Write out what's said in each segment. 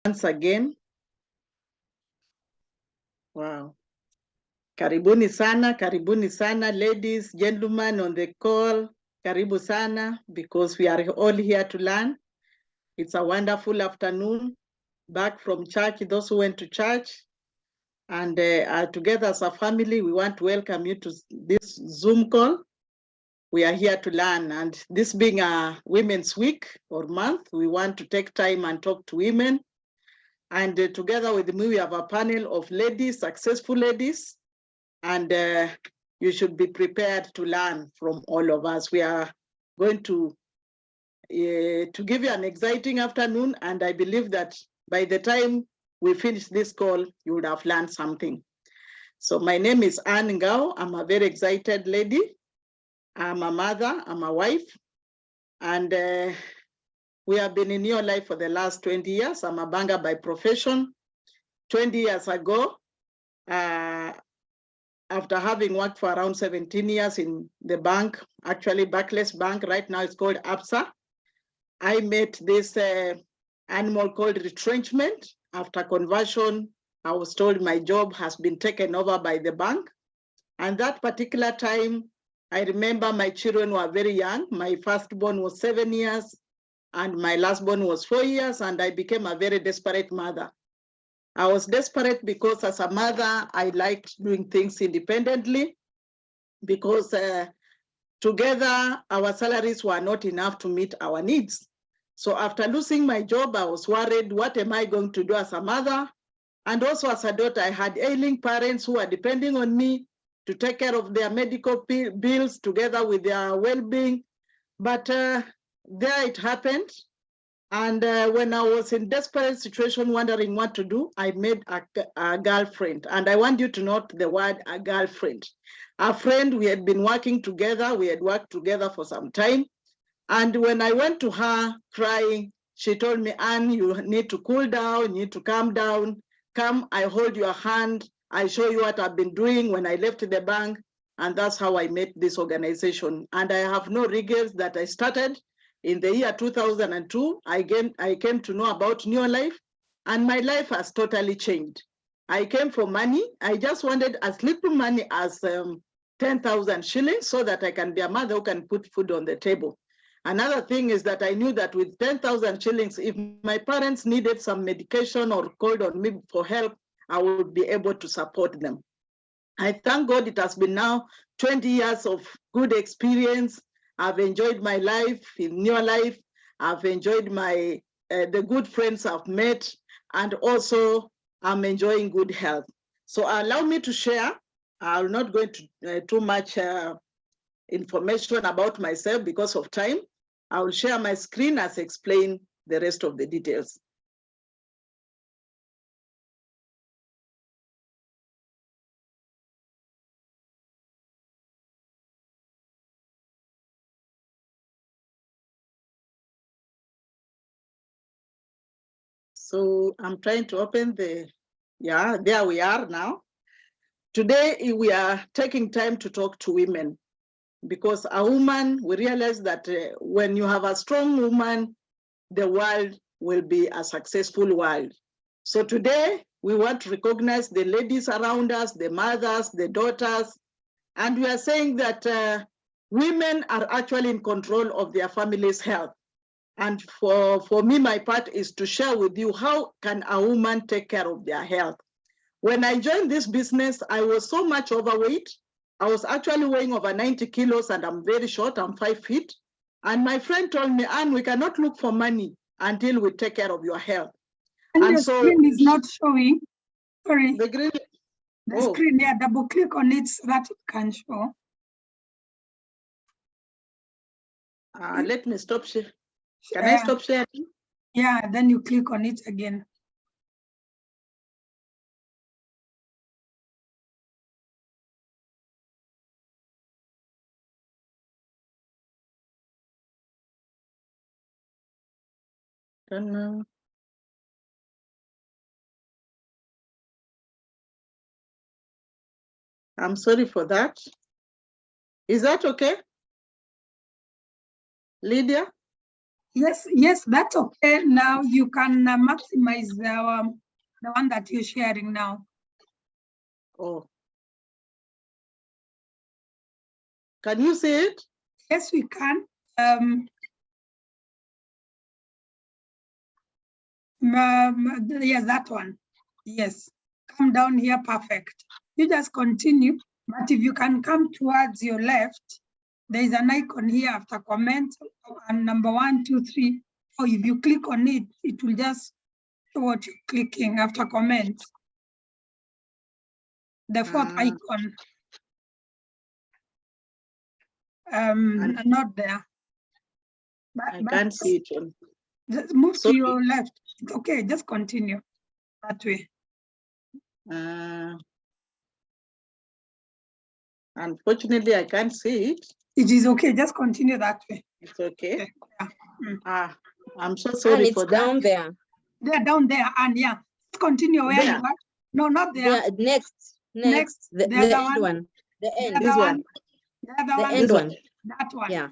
Once again. Wow. Karibuni sana, ladies, gentlemen on the call. Karibu sana, because we are all here to learn. It's a wonderful afternoon. Back from church, those who went to church. And together as a family, we want to welcome you to this Zoom call. We are here to learn. And this being a Women's Week or month, we want to take time and talk to women. And together with me, we have a panel of ladies, successful ladies. And you should be prepared to learn from all of us. We are going to give you an exciting afternoon, and I believe that by the time we finish this call, you would have learned something. So my name is Ngao. I'm a very excited lady. I'm a mother, I'm a wife, and we have been in your life for the last 20 years. I'm a banker by profession. 20 years ago, after having worked for around 17 years in the bank, actually Barclays Bank, right now it's called ABSA, I met this animal called retrenchment. After conversion, I was told my job has been taken over by the bank. And that particular time, I remember my children were very young. My firstborn was 7 years, and my lastborn was 4 years, and I became a very desperate mother. I was desperate because as a mother, I liked doing things independently, because together our salaries were not enough to meet our needs. So after losing my job, I was worried, what am I going to do as a mother? And also as a daughter, I had ailing parents who were depending on me to take care of their medical bills together with their well-being. But there it happened. And when I was in desperate situation, wondering what to do, I made a girlfriend. And I want you to note the word a girlfriend. A friend, we had been working together. We had worked together for some time. And when I went to her crying, she told me, Anne, you need to cool down, you need to calm down. Come, I hold your hand. I show you what I've been doing when I left the bank. And that's how I met this organization. And I have no regrets that I started. In the year 2002, I came to know about New Life, and my life has totally changed. I came for money. I just wanted as little money as 10,000 shillings so that I can be a mother who can put food on the table. Another thing is that I knew that with 10,000 shillings, if my parents needed some medication or called on me for help, I would be able to support them. I thank God it has been now 20 years of good experience. I've enjoyed my life in New Life. I've enjoyed my the good friends I've met, and also I'm enjoying good health. So allow me to share. I'll not go into too much information about myself because of time. I will share my screen as explain the rest of the details. So I'm trying to open there we are now. Today, we are taking time to talk to women, because a woman, we realize that when you have a strong woman, the world will be a successful world. So today, we want to recognize the ladies around us, the mothers, the daughters, and we are saying that women are actually in control of their family's health. And for me, my part is to share with you how can a woman take care of their health. When I joined this business, I was so much overweight. I was actually weighing over 90 kilos, and I'm very short, I'm 5 feet. And my friend told me, Anne, we cannot look for money until we take care of your health. And the screen is not showing. Sorry. The green. The screen, yeah, double click on it so that it can show. Let me stop sharing. Can I stop sharing? Yeah, then you click on it again. Don't know. I'm sorry for that. Is that okay? Lydia? Yes, that's okay. Now you can maximize the one that you're sharing now. Oh. Can you see it? Yes, we can. Yes, that one. Yes, come down here, perfect. You just continue, but if you can come towards your left, there is an icon here after comment, and number 1, 2, 3. Or if you click on it, it will just show what you're clicking after comments. The fourth icon. Not there. I can't see it. Just move to your left. It's okay, just continue that way. Unfortunately, I can't see it. It is okay, just continue that way. It's okay. Yeah. I'm so sorry for that. Down there. They're down there, and yeah, continue where you are. No, not there. Next. The end one. The end. This one. The end one. That one. Yeah.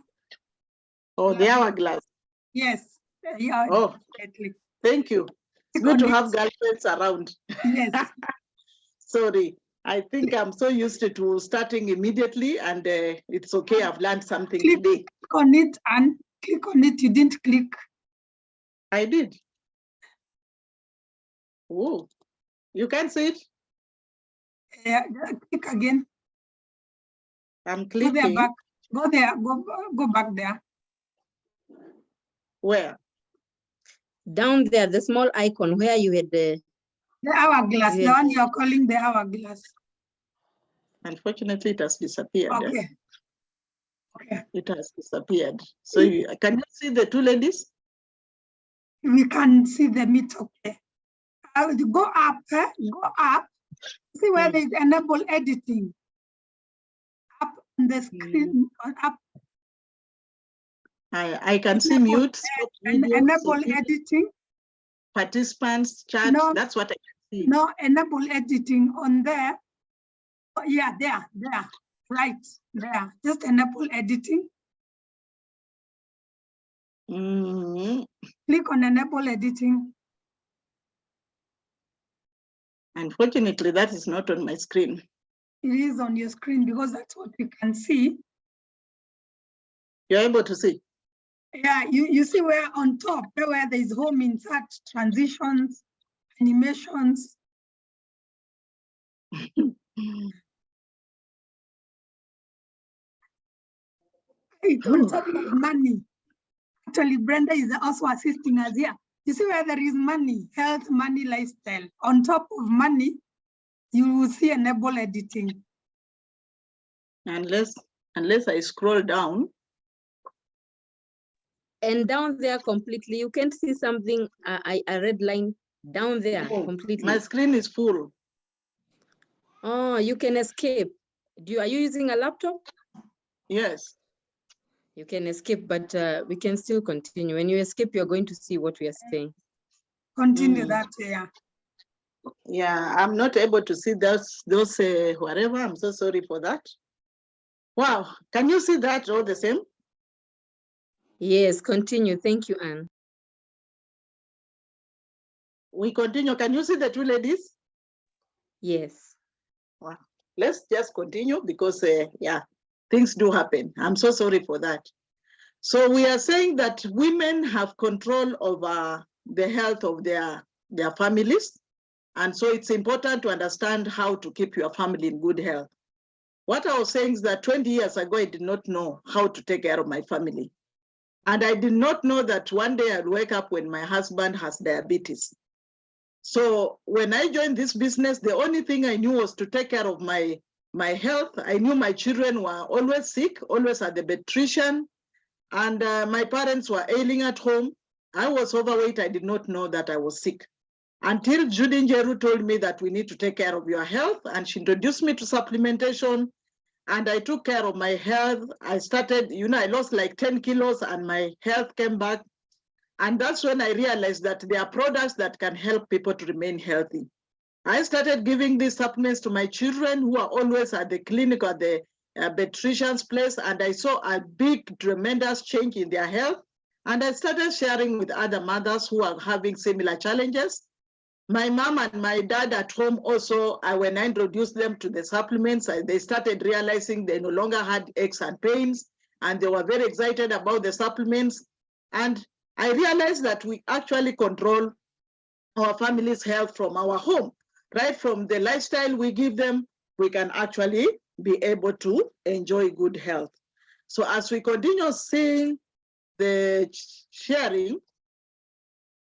Oh, the hourglass. Yes. Yeah. Oh, definitely. Thank you. It's good to have girlfriends around. Yes. Sorry. I think I'm so used to starting immediately, and it's okay. I've learned something today. Click on it and click on it. You didn't click. I did. Oh, you can see it? Yeah, click again. I'm clicking. Go there, back. Go there. Go back there. Where? Down there, the small icon where you had the hourglass, the one you're calling the hourglass. Unfortunately, it has disappeared. Okay. Okay. It has disappeared. So can you see the two ladies? We can see the meat. Okay. Go up. Go up. See where there is enable editing. Up on the screen. Up. I can see mute. Enable editing. Participants chat. No, that's what I can see. No, enable editing on there. Oh, yeah, there. Right there. Just enable editing. Click on enable editing. Unfortunately, that is not on my screen. It is on your screen because that's what you can see. You're able to see? Yeah, you see where on top, where there is home, insert, transitions, animations. It's on top of money. Actually, Brenda is also assisting us here. You see where there is money, health, money, lifestyle. On top of money, you will see enable editing. Unless I scroll down. And down there completely, you can't see something, a red line down there completely. My screen is full. Oh, you can escape. Are you using a laptop? Yes. You can escape, but we can still continue. When you escape, you're going to see what we are saying. Continue that, yeah. Yeah, I'm not able to see those whatever. I'm so sorry for that. Wow, can you see that all the same? Yes, continue. Thank you, Anne. We continue. Can you see the two ladies? Yes. Wow. Let's just continue because, yeah, things do happen. I'm so sorry for that. So we are saying that women have control over the health of their families. And so it's important to understand how to keep your family in good health. What I was saying is that 20 years ago, I did not know how to take care of my family. And I did not know that one day I'd wake up when my husband has diabetes. So when I joined this business, the only thing I knew was to take care of my health. I knew my children were always sick, always at the pediatrician, and my parents were ailing at home. I was overweight. I did not know that I was sick until Judy Njeru told me that we need to take care of your health, and she introduced me to supplementation. And I took care of my health. I started, I lost like 10 kilos and my health came back. And that's when I realized that there are products that can help people to remain healthy. I started giving these supplements to my children who are always at the clinic or the pediatrician's place. And I saw a big, tremendous change in their health. And I started sharing with other mothers who are having similar challenges. My mom and my dad at home also, when I introduced them to the supplements, they started realizing they no longer had aches and pains, and they were very excited about the supplements. And I realized that we actually control our family's health from our home. Right from the lifestyle we give them, we can actually be able to enjoy good health. So as we continue seeing the sharing,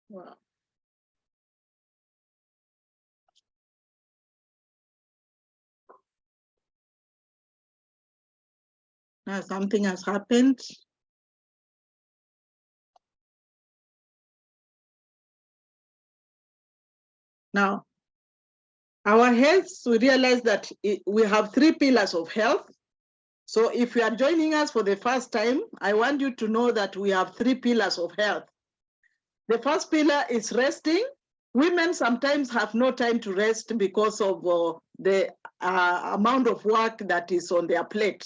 wow. Now something has happened. Now, our health, we realize that we have 3 pillars of health. So if you are joining us for the first time, I want you to know that we have 3 pillars of health. The first pillar is resting. Women sometimes have no time to rest because of the amount of work that is on their plate.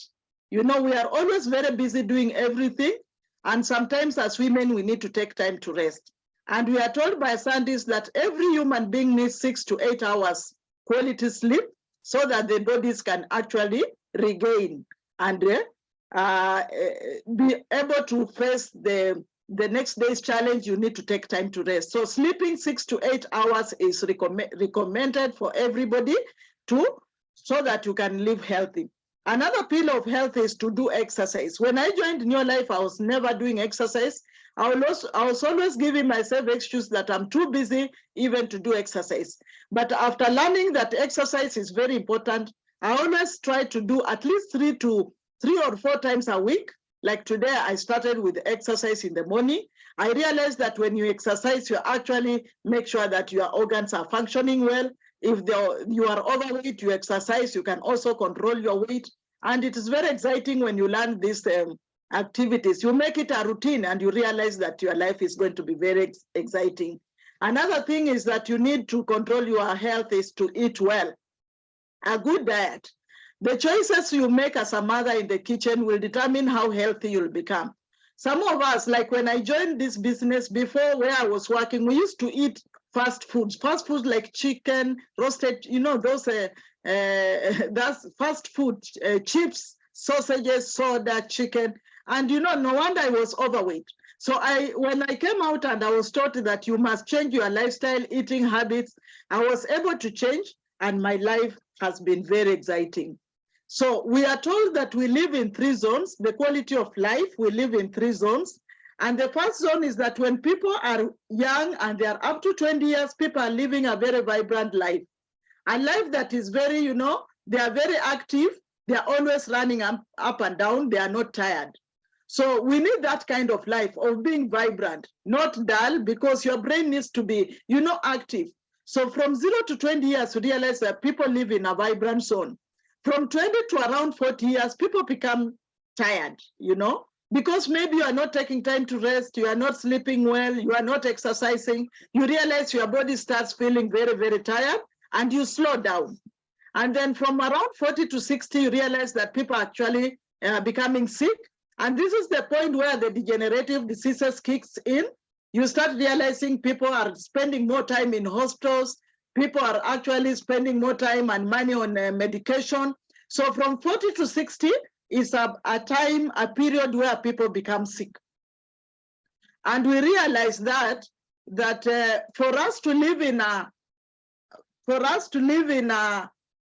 You know, we are always very busy doing everything. And sometimes as women, we need to take time to rest. And we are told by scientists that every human being needs 6 to 8 hours quality sleep so that the bodies can actually regain and be able to face the next day's challenge. You need to take time to rest. So sleeping 6 to 8 hours is recommended for everybody so that you can live healthy. Another pillar of health is to do exercise. When I joined New Life, I was never doing exercise. I was always giving myself excuse that I'm too busy even to do exercise. But after learning that exercise is very important, I always try to do at least 3 or 4 times a week. Like today, I started with exercise in the morning. I realized that when you exercise, you actually make sure that your organs are functioning well. If you are overweight, you exercise, you can also control your weight. And it is very exciting when you learn these activities. You make it a routine and you realize that your life is going to be very exciting. Another thing is that you need to control your health is to eat well. A good diet. The choices you make as a mother in the kitchen will determine how healthy you'll become. Some of us, like when I joined this business before where I was working, we used to eat fast foods like chicken, roasted, you know, those that's fast food, chips, sausages, soda, chicken. And you know, no wonder I was overweight. So when I came out and I was taught that you must change your lifestyle, eating habits, I was able to change and my life has been very exciting. So we are told that we live in 3 zones, the quality of life, we live in 3 zones. And the first zone is that when people are young and they are up to 20 years, people are living a very vibrant life. A life that is very, you know, they are very active, they are always running up and down, they are not tired. So we need that kind of life of being vibrant, not dull, because your brain needs to be, you know, active. So from 0 to 20 years, we realize that people live in a vibrant zone. From 20 to around 40 years, people become tired, you know, because maybe you are not taking time to rest, you are not sleeping well, you are not exercising, you realize your body starts feeling very, very tired and you slow down. And then from around 40 to 60, you realize that people are actually becoming sick. And this is the point where the degenerative diseases kicks in. You start realizing people are spending more time in hospitals. People are actually spending more time and money on medication. So from 40 to 60 is a period where people become sick. And we realize that for us to live in a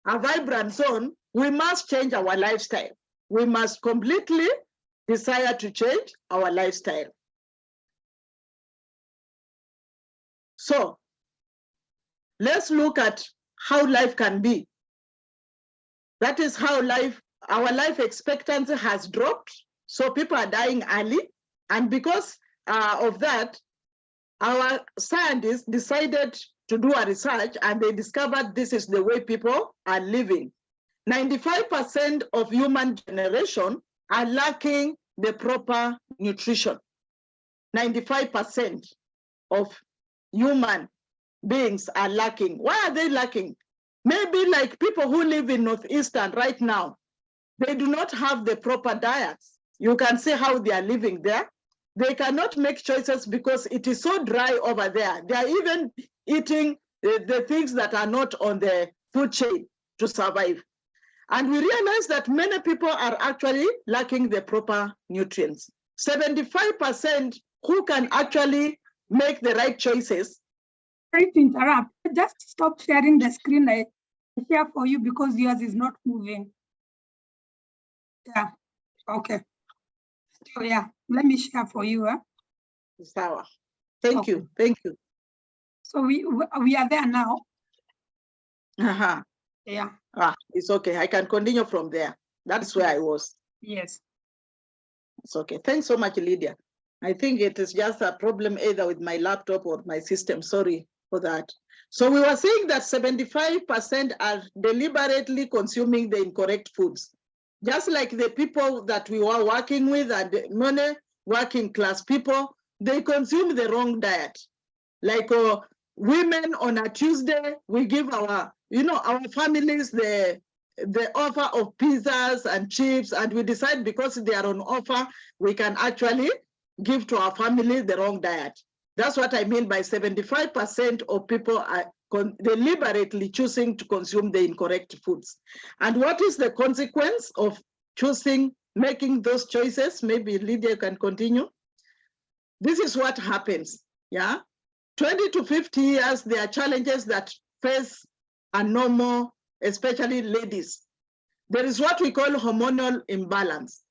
vibrant zone, we must change our lifestyle. We must completely desire to change our lifestyle. So let's look at how life can be. That is how our life expectancy has dropped. So people are dying early. And because of that, our scientists decided to do a research and they discovered this is the way people are living. 95% of human generation are lacking the proper nutrition. 95% of human beings are lacking. Why are they lacking? Maybe like people who live in Northeastern right now, they do not have the proper diets. You can see how they are living there. They cannot make choices because it is so dry over there. They are even eating the things that are not on the food chain to survive. And we realize that many people are actually lacking the proper nutrients. 75% who can actually make the right choices. Sorry to interrupt. Just stop sharing the screen. I share for you because yours is not moving. Yeah. Okay. So yeah, let me share for you. Sawa. Thank Okay. you. Thank you. So we are there now. Uh-huh. Yeah. It's okay. I can continue from there. That's where I was. Yes. It's okay. Thanks so much, Lydia. I think it is just a problem either with my laptop or my system. Sorry for that. So we were saying that 75% are deliberately consuming the incorrect foods. Just like the people that we were working with and many working class people, they consume the wrong diet. Like women on a Tuesday, we give our families the offer of pizzas and chips, and we decide because they are on offer, we can actually give to our family the wrong diet. That's what I mean by 75% of people are deliberately choosing to consume the incorrect foods. And what is the consequence of making those choices? Maybe Lydia can continue. This is what happens, yeah? 20 to 50 years, there are challenges that face a normal, especially ladies. There is what we call hormonal imbalance.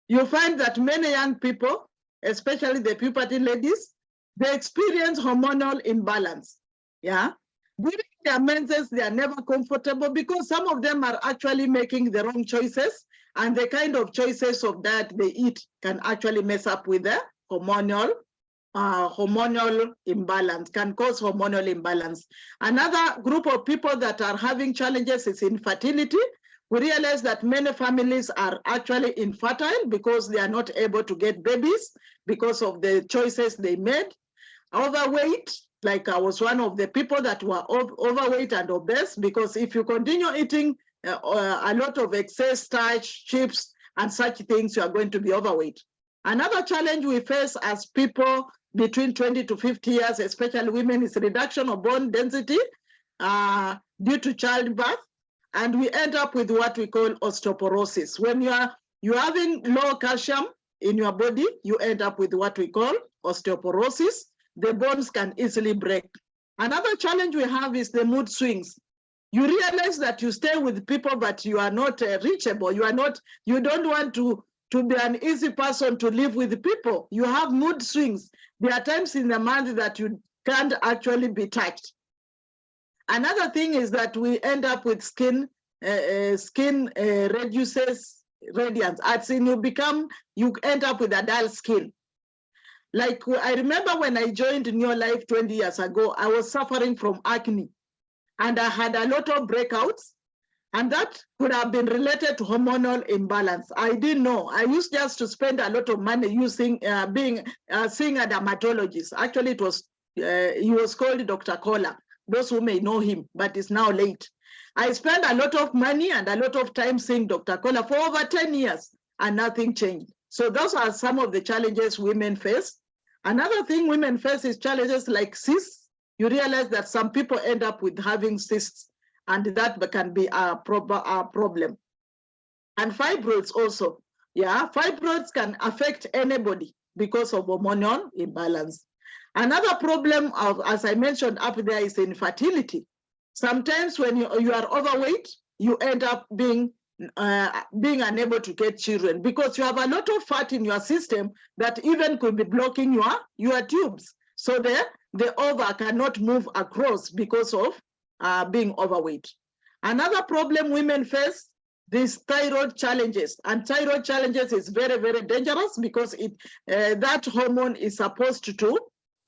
You find that many young people, especially the puberty ladies, they experience hormonal imbalance. Yeah. During their menses, they are never comfortable because some of them are actually making the wrong choices, and the kind of choices of that they eat can actually mess up with the hormonal imbalance, can cause hormonal imbalance. Another group of people that are having challenges is infertility. We realize that many families are actually infertile because they are not able to get babies because of the choices they made. Overweight, like I was one of the people that were overweight and obese, because if you continue eating a lot of excess starch, chips, and such things, you are going to be overweight. Another challenge we face as people between 20 to 50 years, especially women, is reduction of bone density due to childbirth. And we end up with what we call osteoporosis. When you're having low calcium in your body, you end up with what we call osteoporosis. The bones can easily break. Another challenge we have is the mood swings. You realize that you stay with people, but you are not reachable. You don't want to be an easy person to live with people. You have mood swings. There are times in the month that you can't actually be touched. Another thing is that we end up with skin reduces radiance. As in you end up with a dull skin. Like I remember when I joined New Life 20 years ago, I was suffering from acne and I had a lot of breakouts, and that could have been related to hormonal imbalance. I didn't know. I used just to spend a lot of money seeing a dermatologist. Actually, he was called Dr. Kola. Those who may know him, but it's now late. I spent a lot of money and a lot of time seeing Dr. Kola for over 10 years, and nothing changed. So those are some of the challenges women face. Another thing women face is challenges like cysts. You realize that some people end up with having cysts, and that can be a problem. And fibroids also. Yeah, fibroids can affect anybody because of hormonal imbalance. Another problem, as I mentioned up there, is infertility. Sometimes when you are overweight, you end up being unable to get children because you have a lot of fat in your system that even could be blocking your tubes. So the ova cannot move across because of being overweight. Another problem women face, these thyroid challenges, and thyroid challenges is very, very dangerous because that hormone is supposed to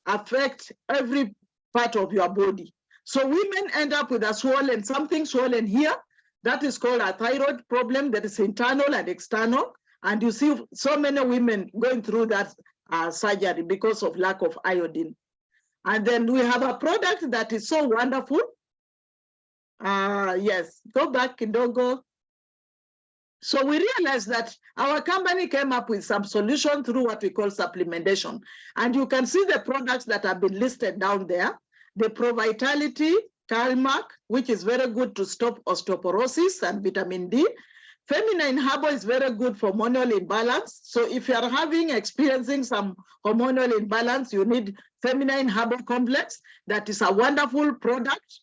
affect every part of your body. So women end up with something swollen here. That is called a thyroid problem that is internal and external. And you see so many women going through that surgery because of lack of iodine. And then we have a product that is so wonderful. Yes, go back, Kidogo. So we realized that our company came up with some solution through what we call supplementation. And you can see the products that have been listed down there. The Pro Vitality, Calmac, which is very good to stop osteoporosis and vitamin D. Feminine Herbal is very good for hormonal imbalance. So if you are experiencing some hormonal imbalance, you need Feminine Herbal Complex. That is a wonderful product.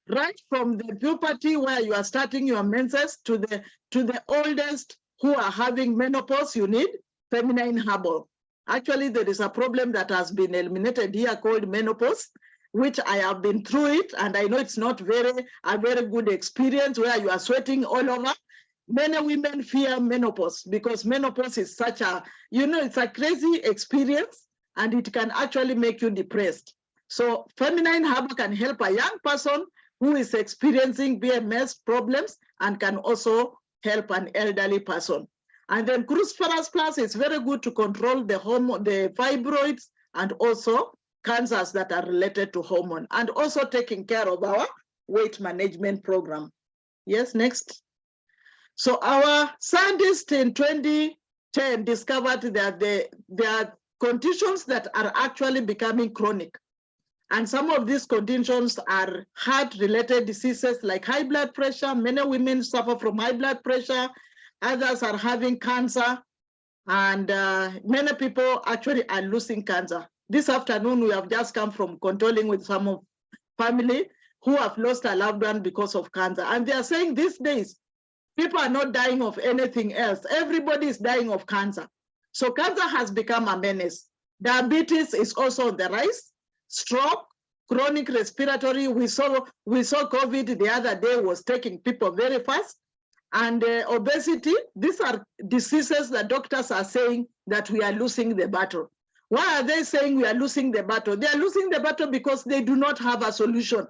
Right from the puberty where you are starting your menses to the oldest who are having menopause, you need Feminine Herbal. Actually, there is a problem that has been eliminated here called menopause, which I have been through it, and I know it's not a very good experience where you are sweating all over. Many women fear menopause because menopause is such a, it's a crazy experience, and it can actually make you depressed. So Feminine Herbal can help a young person who is experiencing PMS problems and can also help an elderly person. And then Cruciferous Plus is very good to control the fibroids and also cancers that are related to hormone, and also taking care of our weight management program. Yes, next. So our scientists in 2010 discovered that there are conditions that are actually becoming chronic. And some of these conditions are heart-related diseases like high blood pressure. Many women suffer from high blood pressure. Others are having cancer. And many people actually are losing cancer. This afternoon, we have just come from condoling with some of family who have lost a loved one because of cancer. And they are saying these days, people are not dying of anything else. Everybody is dying of cancer. So cancer has become a menace. Diabetes is also on the rise. Stroke, chronic respiratory. We saw COVID the other day was taking people very fast. And obesity, these are diseases that doctors are saying that we are losing the battle. Why are they saying we are losing the battle? They are losing the battle because they do not have a solution.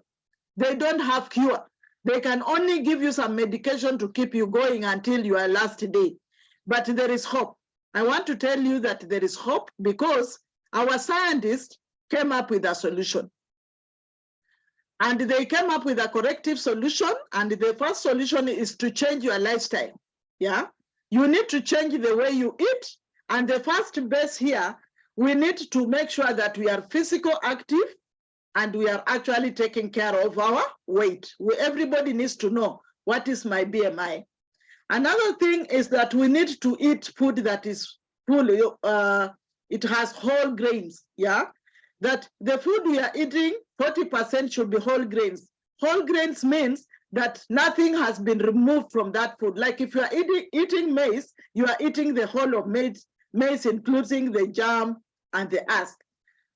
They don't have cure. They can only give you some medication to keep you going until your last day. But there is hope. I want to tell you that there is hope because our scientists came up with a solution. And they came up with a corrective solution. And the first solution is to change your lifestyle. Yeah, you need to change the way you eat. And the first base here, we need to make sure that we are physically active and we are actually taking care of our weight. Everybody needs to know what is my BMI. Another thing is that we need to eat food that is full, it has whole grains, yeah? That the food we are eating, 40% should be whole grains. Whole grains means that nothing has been removed from that food. Like if you are eating maize, you are eating the whole of maize, including the germ and the husk.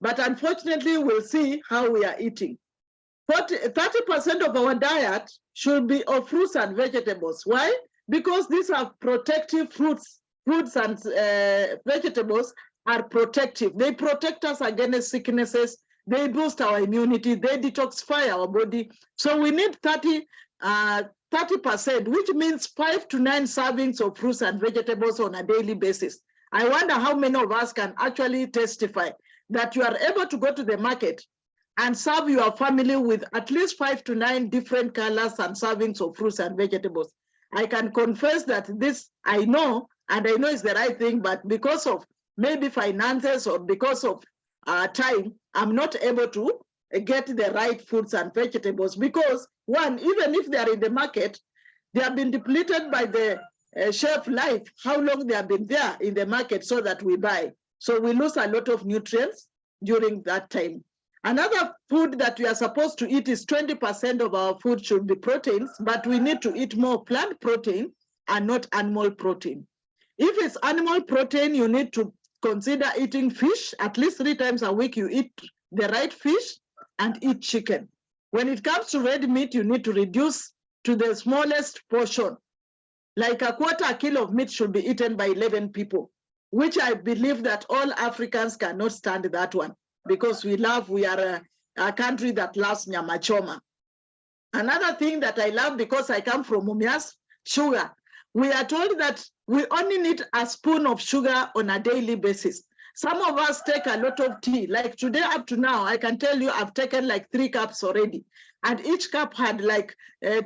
But unfortunately, we'll see how we are eating. 30% of our diet should be of fruits and vegetables. Why? Because these are protective fruits. Fruits and vegetables are protective. They protect us against sicknesses. They boost our immunity. They detoxify our body. So we need 30%, which means 5 to 9 servings of fruits and vegetables on a daily basis. I wonder how many of us can actually testify that you are able to go to the market and serve your family with at least 5 to 9 different colors and servings of fruits and vegetables. I can confess that this I know, and I know it's the right thing, but because of maybe finances or because of time, I'm not able to get the right fruits and vegetables because one, even if they are in the market, they have been depleted by the shelf life, how long they have been there in the market so that we buy. So we lose a lot of nutrients during that time. Another food that we are supposed to eat is 20% of our food should be proteins, but we need to eat more plant protein and not animal protein. If it's animal protein, you need to consider eating fish. At least 3 times a week, you eat the right fish and eat chicken. When it comes to red meat, you need to reduce to the smallest portion. Like a quarter kilo of meat should be eaten by 11 people, which I believe that all Africans cannot stand that one because we are a country that loves nyama choma. Another thing that I love because I come from Mumias, sugar. We are told that we only need a spoon of sugar on a daily basis. Some of us take a lot of tea. Like today up to now, I can tell you I've taken like 3 cups already. and each cup had like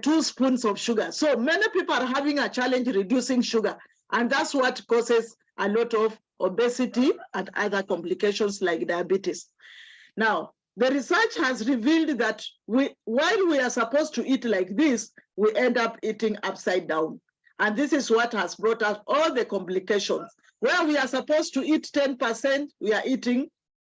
2 spoons of sugar. So many people are having a challenge reducing sugar, and that's what causes a lot of obesity and other complications like diabetes. Now, the research has revealed that while we are supposed to eat like this, we end up eating upside down. And this is what has brought us all the complications. Where we are supposed to eat 10%, we are eating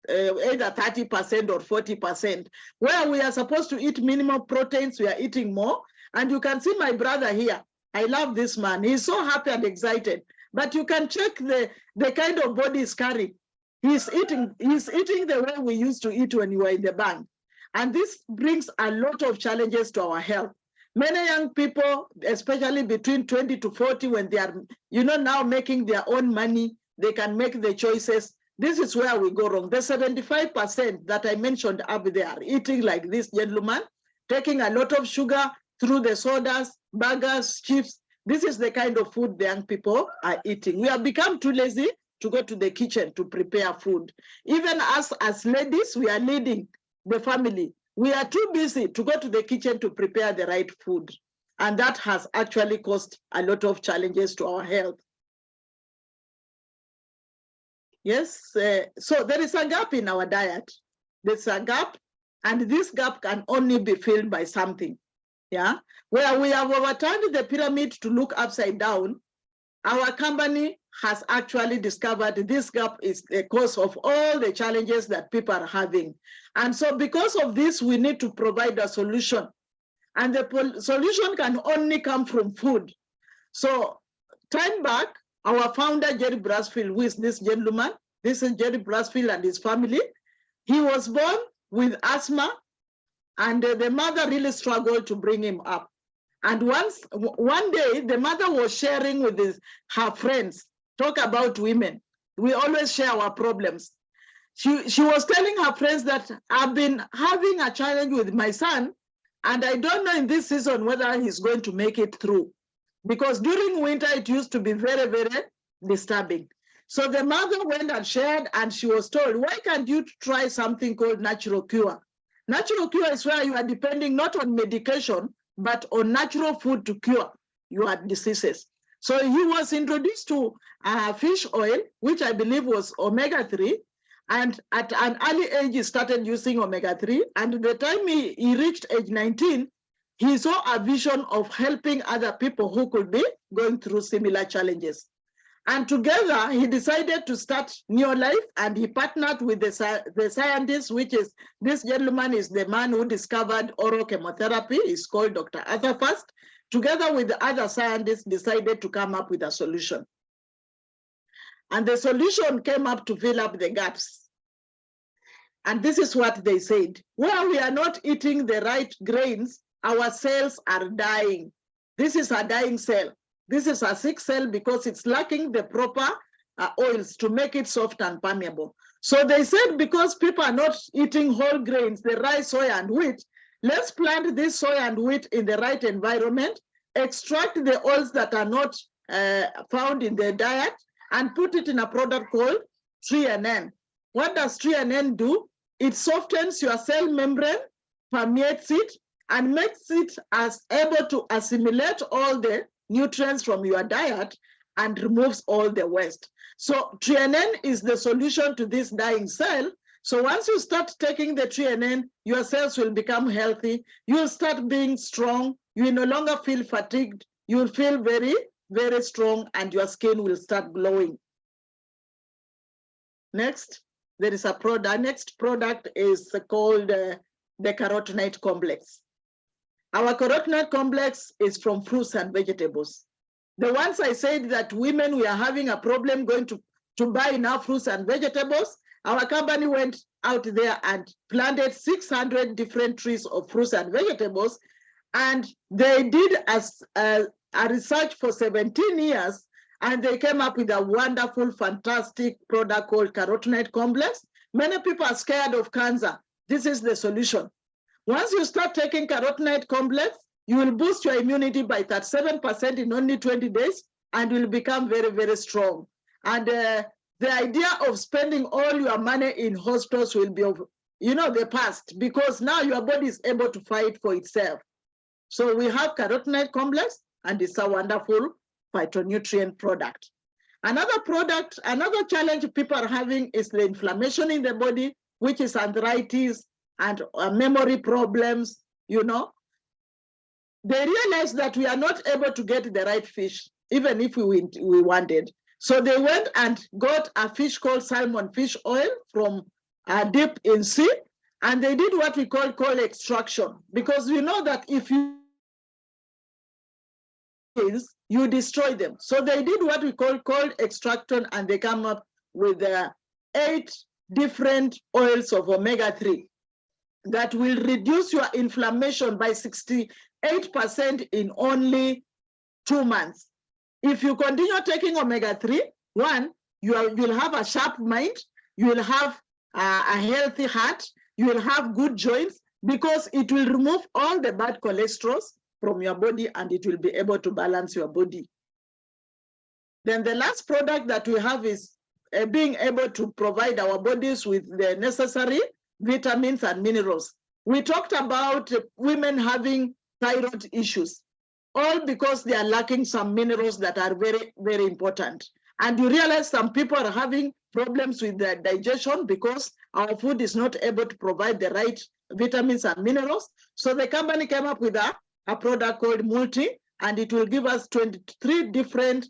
either 30% or 40%. Where we are supposed to eat minimum proteins, we are eating more. And you can see my brother here. I love this man. He's so happy and excited. But you can check the kind of body he's carrying. He's eating the way we used to eat when we were in the bank. And this brings a lot of challenges to our health. Many young people, especially between 20 to 40, when they are, now making their own money, they can make the choices. This is where we go wrong. The 75% that I mentioned up there, eating like this gentleman, taking a lot of sugar through the sodas, burgers, chips. This is the kind of food the young people are eating. We have become too lazy to go to the kitchen to prepare food. Even us as ladies, we are leading the family. We are too busy to go to the kitchen to prepare the right food. And that has actually caused a lot of challenges to our health. Yes, so there is a gap in our diet. There's a gap, and this gap can only be filled by something. Yeah, where we have overturned the pyramid to look upside down, our company has actually discovered this gap is the cause of all the challenges that people are having. And so because of this, we need to provide a solution. And the solution can only come from food. So time back, our founder, Jerry Brasfield, who is this gentleman, this is Jerry Brasfield and his family. He was born with asthma, and the mother really struggled to bring him up. And one day, the mother was sharing with her friends, talk about women. We always share our problems. She was telling her friends that I've been having a challenge with my son, and I don't know in this season whether he's going to make it through. Because during winter, it used to be very, very disturbing. So the mother went and shared, and she was told, why can't you try something called natural cure? Natural cure is where you are depending not on medication, but on natural food to cure your diseases. So he was introduced to fish oil, which I believe was omega-3. And at an early age, he started using omega-3. And the time he reached age 19, he saw a vision of helping other people who could be going through similar challenges. And together, he decided to start Neolife, and he partnered with the scientist, which is, this gentleman is the man who discovered oral chemotherapy. He's called Dr. Arthur First. Together with the other scientists, decided to come up with a solution. And the solution came up to fill up the gaps. And this is what they said. Where we are not eating the right grains, our cells are dying. This is a dying cell. This is a sick cell because it's lacking the proper oils to make it soft and permeable. So they said, because people are not eating whole grains, the rice, soy, and wheat, let's plant this soy and wheat in the right environment, extract the oils that are not found in the diet, and put it in a product called TreeNN. What does TreeNN do? It softens your cell membrane, permeates it, and makes it as able to assimilate all the nutrients from your diet and removes all the waste. So TreeNN is the solution to this dying cell. So once you start taking the TreeNN, your cells will become healthy. You'll start being strong. You will no longer feel fatigued. You'll feel very, very strong, and your skin will start glowing. Next, there is a product. Next product is called the carotenoid complex. Our carotenoid complex is from fruits and vegetables. The ones I said that women, we are having a problem going to buy enough fruits and vegetables, our company went out there and planted 600 different trees of fruits and vegetables. And they did a research for 17 years, and they came up with a wonderful, fantastic product called carotenoid complex. Many people are scared of cancer. This is the solution. Once you start taking carotenoid complex, you will boost your immunity by 37% in only 20 days, and will become very, very strong. And the idea of spending all your money in hospitals will be the past, because now your body is able to fight for itself. So we have carotenoid complex, and it's a wonderful phytonutrient product. Another challenge people are having is the inflammation in the body, which is arthritis and memory problems, They realized that we are not able to get the right fish, even if we wanted. So they went and got a fish called salmon fish oil from deep in sea, and they did what we call extraction, because we know that if you destroy them. So they did what we call cold extraction, and they come up with 8 different oils of omega-3 that will reduce your inflammation by 68% in only 2 months. If you continue taking omega-3, you'll have a sharp mind, you will have a healthy heart, you will have good joints, because it will remove all the bad cholesterol from your body, and it will be able to balance your body. Then the last product that we have is being able to provide our bodies with the necessary vitamins and minerals. We talked about women having thyroid issues, all because they are lacking some minerals that are very, very important. And you realize some people are having problems with their digestion because our food is not able to provide the right vitamins and minerals. So the company came up with a product called Multi, and it will give us 23 different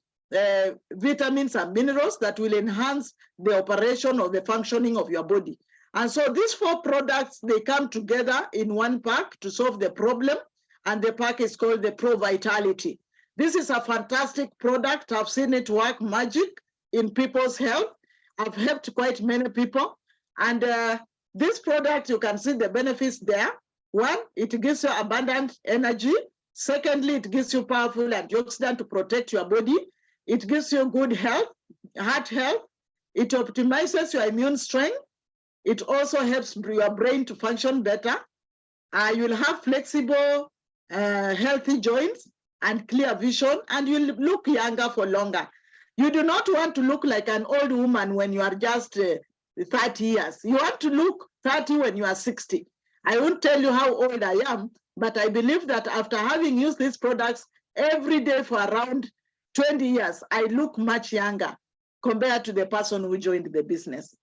vitamins and minerals that will enhance the operation or the functioning of your body. And so these 4 products, they come together in one pack to solve the problem, and the pack is called the Pro Vitality. This is a fantastic product. I've seen it work magic in people's health. I've helped quite many people, and this product, you can see the benefits there. 1, it gives you abundant energy. Secondly, it gives you powerful antioxidant to protect your body. It gives you good health, heart health. It optimizes your immune strength. It also helps your brain to function better. You'll have flexible, healthy joints and clear vision, and you'll look younger for longer. You do not want to look like an old woman when you are just 30 years. You want to look 30 when you are 60. I won't tell you how old I am, but I believe that after having used these products every day for around 20 years, I look much younger compared to the person who joined the business.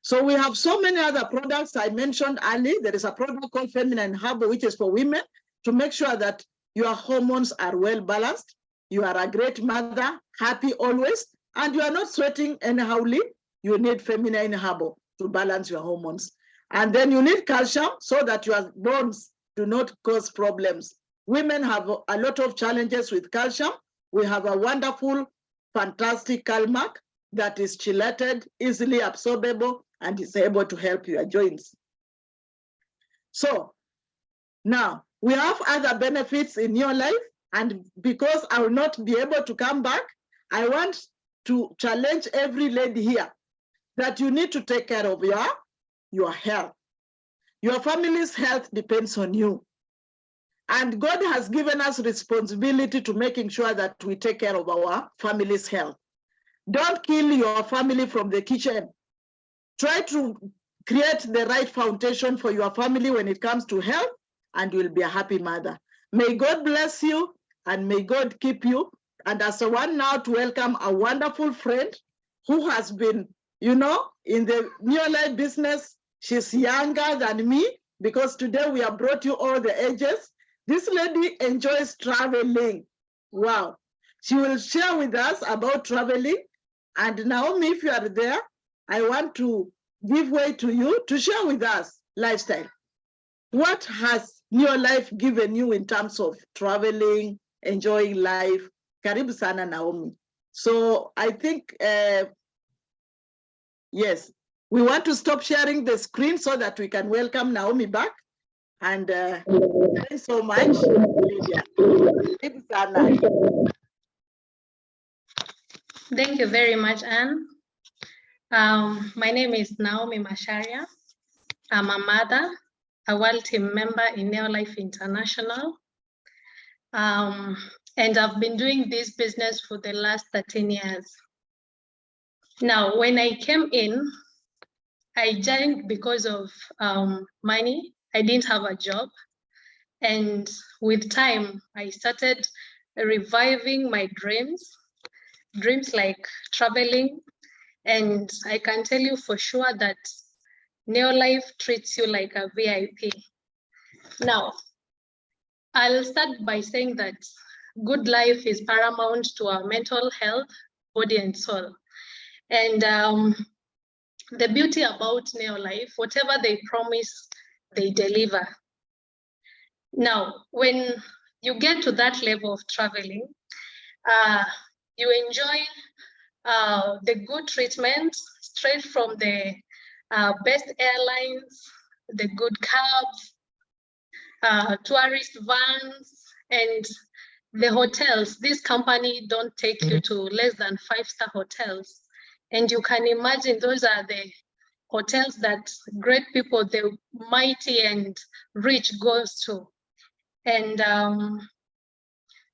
So we have so many other products I mentioned earlier. There is a product called Feminine Hub, which is for women, to make sure that your hormones are well balanced. You are a great mother, happy always, and you are not sweating anyhowly. You need Feminine Hub to balance your hormones. And then you need calcium so that your bones do not cause problems. Women have a lot of challenges with calcium. We have a wonderful, fantastic Calmac that is chelated, easily absorbable, and is able to help your joints. So now we have other benefits in your life, and because I will not be able to come back, I want to challenge every lady here that you need to take care of your health. Your family's health depends on you. And God has given us responsibility to making sure that we take care of our family's health. Don't kill your family from the kitchen. Try to create the right foundation for your family when it comes to health, and you'll be a happy mother. May God bless you, and may God keep you. And as a one now to welcome a wonderful friend who has been, in the neolife business. She's younger than me, because today we have brought you all the ages. This lady enjoys traveling. Wow. She will share with us about traveling. And Naomi, if you are there, I want to give way to you to share with us lifestyle. What has your life given you in terms of traveling, enjoying life? Karibu sana, Naomi. So I think, yes, we want to stop sharing the screen so that we can welcome Naomi back. And thanks so much, Lydia. Karibu sana. Thank you very much, Anne. My name is Naomy Macharia. I'm a mother, a World Team member in Neolife International. And I've been doing this business for the last 13 years. Now, when I came in, I joined because of money. I didn't have a job. And with time, I started reviving my dreams like traveling. And I can tell you for sure that Neolife treats you like a VIP. Now, I'll start by saying that good life is paramount to our mental health, body and soul. And the beauty about Neolife, whatever they promise, they deliver. Now, when you get to that level of traveling, you enjoy the good treatment straight from the best airlines, the good cabs, tourist vans, and the hotels. This company don't take you to less than 5-star hotels. And you can imagine those are the hotels that great people, the mighty and rich goes to. And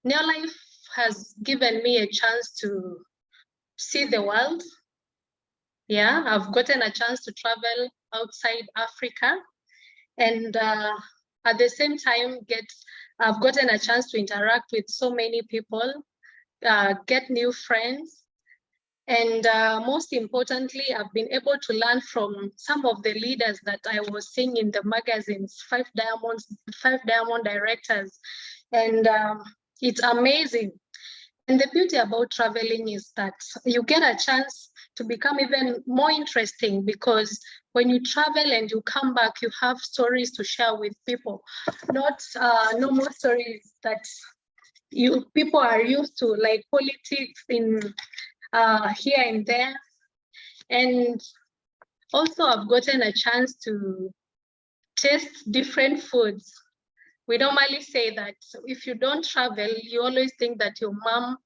Neolife has given me a chance to see the world. Yeah, I've gotten a chance to travel outside Africa, and at the same time I've gotten a chance to interact with so many people, get new friends, and most importantly, I've been able to learn from some of the leaders that I was seeing in the magazines, 5 diamond directors, and it's amazing. And the beauty about traveling is that you get a chance to become even more interesting, because when you travel and you come back, you have stories to share with people, not normal stories that people are used to, like politics in here and there. And also I've gotten a chance to taste different foods. We normally say that if you don't travel, you always think that your mom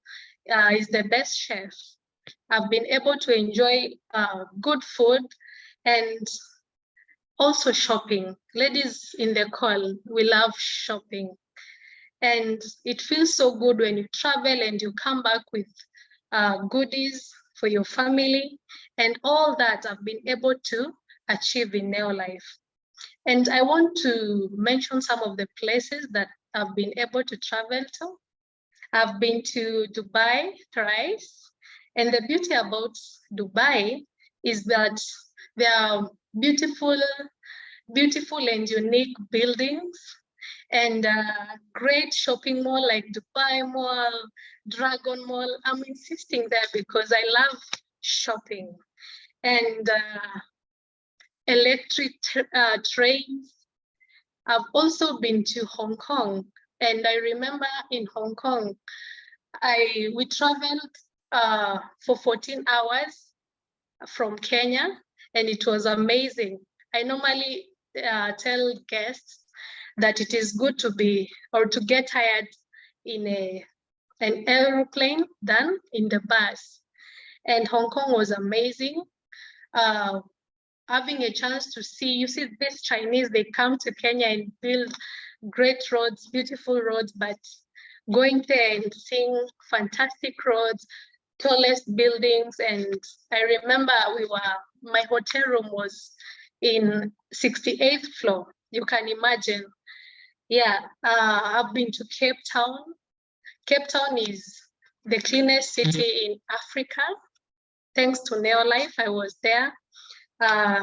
is the best chef. I've been able to enjoy good food and also shopping. Ladies in the call, we love shopping. And it feels so good when you travel and you come back with goodies for your family. And all that I've been able to achieve in Neolife. And I want to mention some of the places that I've been able to travel to. I've been to Dubai thrice. And the beauty about Dubai is that there are beautiful and unique buildings and great shopping mall like Dubai Mall, Dragon Mall. I'm insisting there because I love shopping. And electric trains. I've also been to Hong Kong, and I remember in Hong Kong, we traveled for 14 hours from Kenya, and it was amazing. I normally tell guests that it is good to get tired in an airplane than in the bus. And Hong Kong was amazing. Having a chance to see these Chinese, they come to Kenya and build great roads, beautiful roads, but going there and seeing fantastic roads, tallest buildings. And I remember my hotel room was in 68th floor. You can imagine. Yeah, I've been to Cape Town. Cape Town is the cleanest city in Africa. Thanks to Neolife, I was there.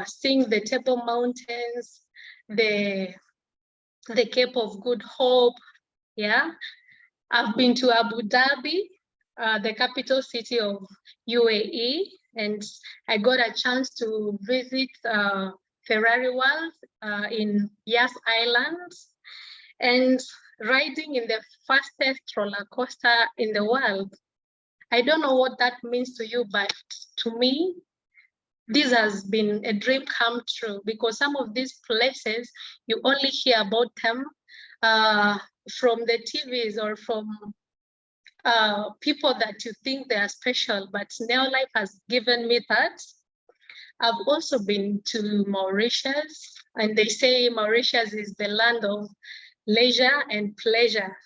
Seeing the Table Mountains, the Cape of Good Hope. Yeah, I've been to Abu Dhabi, the capital city of UAE, and I got a chance to visit Ferrari World in Yas Island, and riding in the fastest roller coaster in the world. I don't know what that means to you, but to me, this has been a dream come true, because some of these places, you only hear about them from the TVs or from people that you think they are special, but Neolife has given me that. I've also been to Mauritius, and they say Mauritius is the land of leisure and pleasure.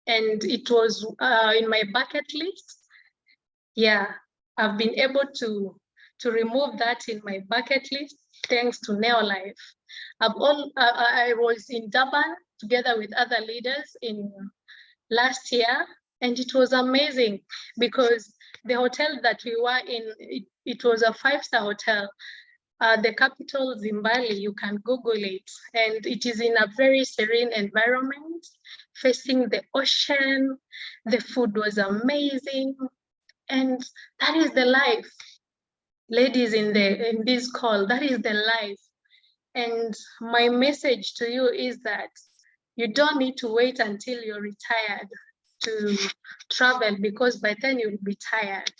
And it was in my bucket list. Yeah, I've been able to remove that in my bucket list. thanks to Neolife. I was in Durban together with other leaders in last year, and it was amazing because the hotel that we were in, it was a 5-star hotel. The capital, Zimbabwe, you can Google it. And it is in a very serene environment, facing the ocean. The food was amazing. And that is the life. Ladies in this call, that is the life. And my message to you is that you don't need to wait until you're retired to travel, because by then you'll be tired.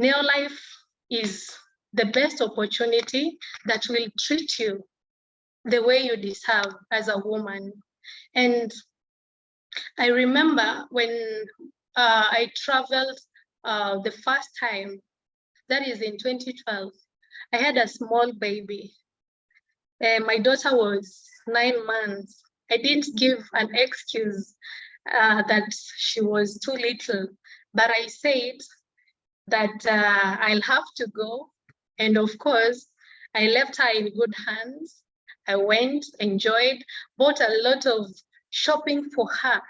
Neolife is the best opportunity that will treat you the way you deserve as a woman. And I remember when I traveled the first time, that is in 2012, I had a small baby. My daughter was 9 months. I didn't give an excuse that she was too little, but I said that I'll have to go. And of course, I left her in good hands. I went, enjoyed, bought a lot of shopping for her.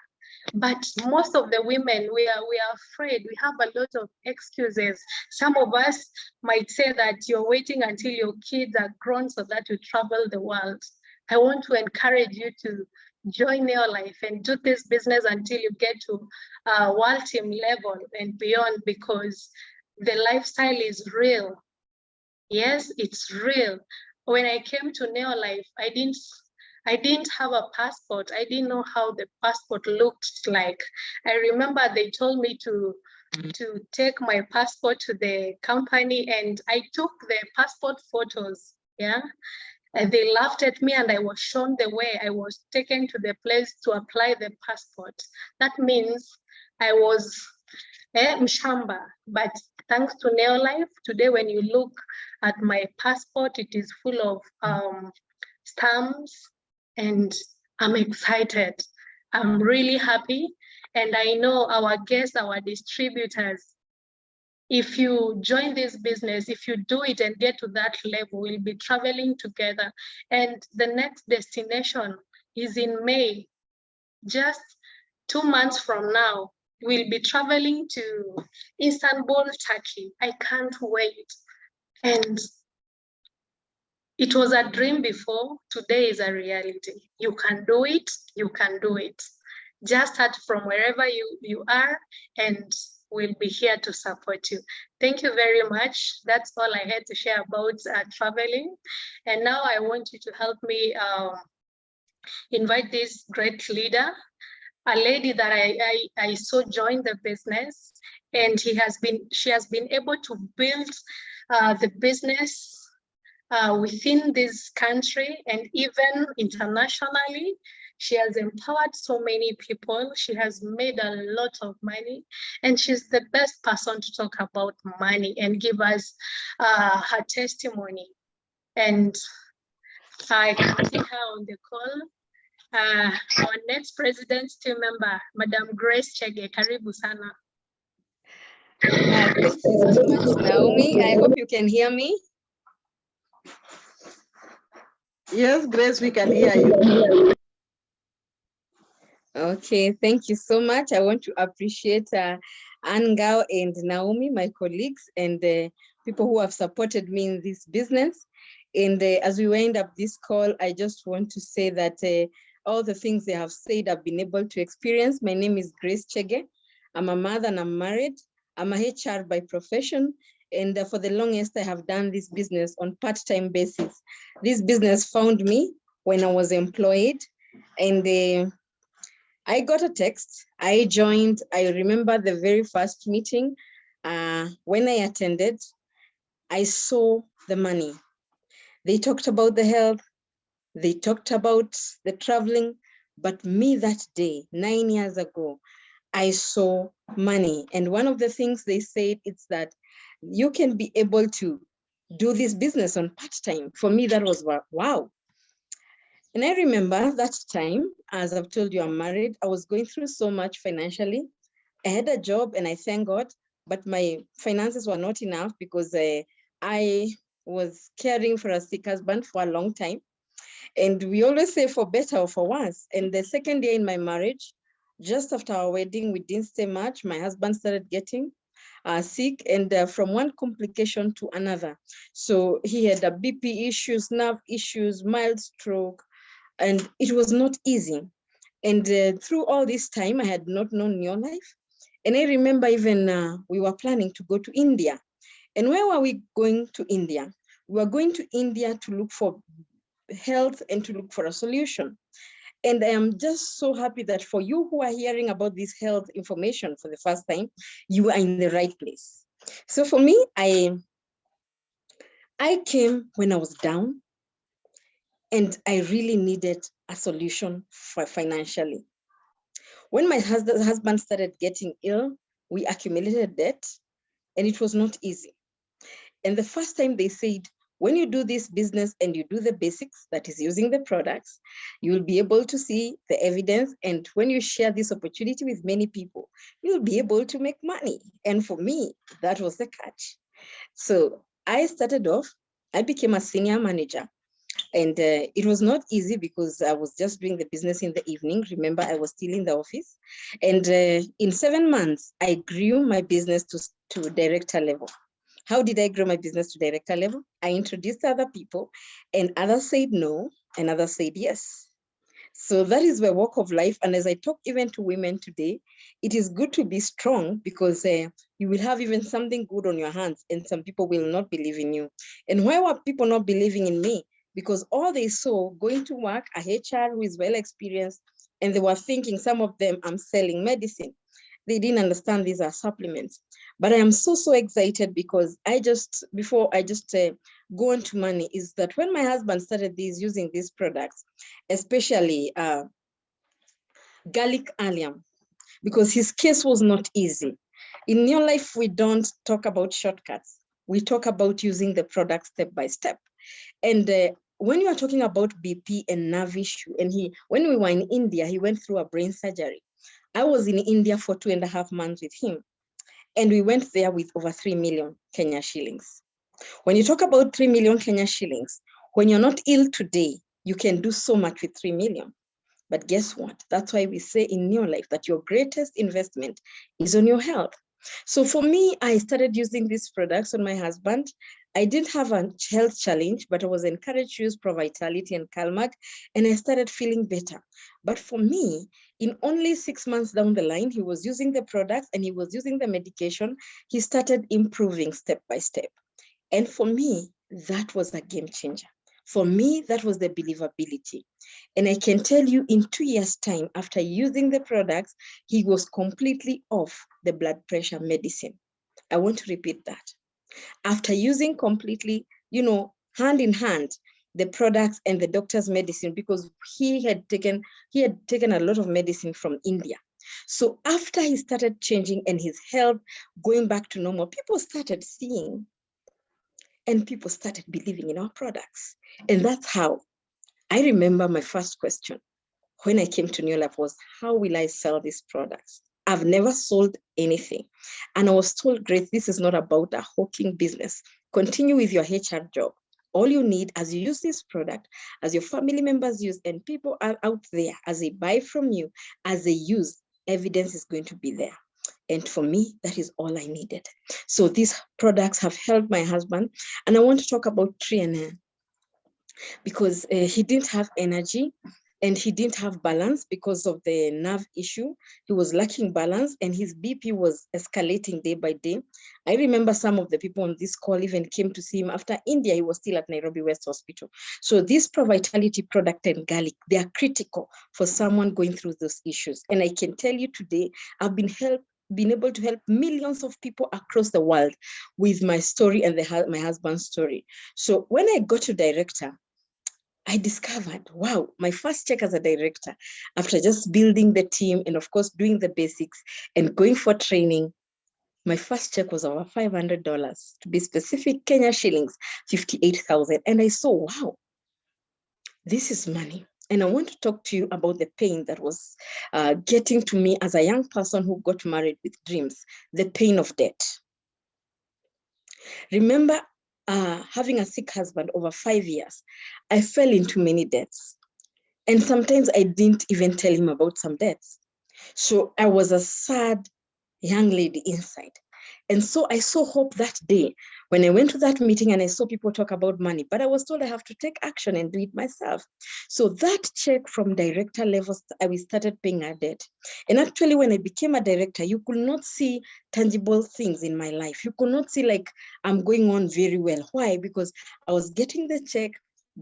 But most of the women, we are afraid. We have a lot of excuses. Some of us might say that you're waiting until your kids are grown so that you travel the world. I want to encourage you to join Neolife and do this business until you get to world team level and beyond, because the lifestyle is real. Yes, it's real. When I came to Neolife, I didn't have a passport. I didn't know how the passport looked like. I remember they told me to take my passport to the company, and I took the passport photos. Yeah. And they laughed at me, and I was shown the way. I was taken to the place to apply the passport. That means I was Mshamba, but thanks to Neolife, today when you look at my passport, it is full of stamps, and I'm excited. I'm really happy, and I know our guests, our distributors, if you join this business, if you do it and get to that level, we'll be traveling together. And the next destination is in May, just 2 months from now. We'll be traveling to Istanbul, Turkey. I can't wait. And it was a dream before, today is a reality. You can do it, you can do it. Just start from wherever you are, and we'll be here to support you. Thank you very much. That's all I had to share about traveling. And now I want you to help me invite this great leader, a lady that I saw join the business, and she has been able to build the business within this country and even internationally. She has empowered so many people. She has made a lot of money, and she's the best person to talk about money and give us her testimony. And I can see her on the call. Our next president team member, Madam Grace Chege. Karibu sana. Thank you so much, Naomi. I hope you can hear me. Yes, Grace, we can hear you. Okay, thank you so much. I want to appreciate Ngao and Naomi, my colleagues, and the people who have supported me in this business. And as we wind up this call, I just want to say that all the things they have said I've been able to experience. My name is Grace Chege. I'm a mother and I'm married. I'm a HR by profession. And for the longest, I have done this business on part-time basis. This business found me when I was employed, and I got a text. I joined. I remember the very first meeting. When I attended, I saw the money. They talked about the health. They talked about the traveling. But me that day, 9 years ago, I saw money. And one of the things they said is that you can be able to do this business on part-time. For me, that was wow. And I remember that time, as I've told you, I'm married. I was going through so much financially. I had a job and I thank God, but my finances were not enough because I was caring for a sick husband for a long time. And we always say for better or for worse. And the second year in my marriage, just after our wedding, we didn't stay much. My husband started getting sick, and from one complication to another. So he had a BP issues, nerve issues, mild stroke, and it was not easy. And through all this time, I had not known New Life. And I remember even we were planning to go to India. And where were we going to India? We were going to India to look for health and to look for a solution. And I am just so happy that for you who are hearing about this health information for the first time, you are in the right place. So for me, I came when I was down and I really needed a solution for financially. When my husband started getting ill, we accumulated debt and it was not easy. And the first time they said, when you do this business and you do the basics, that is using the products, you will be able to see the evidence. And when you share this opportunity with many people, you'll be able to make money. And for me, that was the catch. So I started off, I became a senior manager. And it was not easy because I was just doing the business in the evening. Remember, I was still in the office. And in 7 months, I grew my business to director level. How did I grow my business to director level? I introduced other people and others said no and others said yes. So that is my walk of life. And as I talk even to women today, it is good to be strong because you will have even something good on your hands and some people will not believe in you. And why were people not believing in me? Because all they saw going to work, a HR who is well experienced, and they were thinking some of them, I'm selling medicine. They didn't understand these are supplements. But I am so excited because before I go into money, is that when my husband started using these products, especially garlic allium, because his case was not easy. In your life, we don't talk about shortcuts. We talk about using the product step by step. And when you are talking about BP and nerve issue, and when we were in India, he went through a brain surgery. I was in India for 2.5 months with him. And we went there with over 3 million Kenya shillings. When you talk about 3 million Kenya shillings, when you're not ill today, you can do so much with 3 million. But guess what? That's why we say in your life that your greatest investment is on your health. So for me, I started using these products on my husband. I didn't have a health challenge, but I was encouraged to use Pro Vitality and Calmag, and I started feeling better. But for me, in only 6 months down the line, he was using the products and he was using the medication. He started improving step by step. And for me, that was a game changer. For me, that was the believability. And I can tell you in 2 years' time, after using the products, he was completely off the blood pressure medicine. I want to repeat that. After using completely, hand in hand, the products and the doctor's medicine, because he had taken a lot of medicine from India. So after he started changing and his health going back to normal, people started seeing and people started believing in our products. And that's how I remember my first question when I came to New Life was, how will I sell these products? I've never sold anything. And I was told, Grace, this is not about a hawking business. Continue with your HR job. All you need as you use this product, as your family members use, and people are out there, as they buy from you, as they use, evidence is going to be there. And for me, that is all I needed. So these products have helped my husband. And I want to talk about Triana because he didn't have energy and he didn't have balance because of the nerve issue. He was lacking balance and his BP was escalating day by day. I remember some of the people on this call even came to see him after India. He was still at Nairobi West Hospital. So this Pro Vitality product and garlic, they are critical for someone going through those issues. And I can tell you today, I've been able to help millions of people across the world with my story and my husband's story. So when I got to director, I discovered, wow, my first check as a director, after just building the team and of course doing the basics and going for training, my first check was over $500, to be specific, Kenya shillings, 58,000. And I saw, wow, this is money. And I want to talk to you about the pain that was getting to me as a young person who got married with dreams, the pain of debt. Remember, having a sick husband over 5 years, I fell into many debts. And sometimes I didn't even tell him about some debts. So I was a sad young lady inside. And so I saw hope that day when I went to that meeting and I saw people talk about money, but I was told I have to take action and do it myself. So that check from director levels, we started paying our debt. And actually, when I became a director, you could not see tangible things in my life. You could not see like I'm going on very well. Why? Because I was getting the check,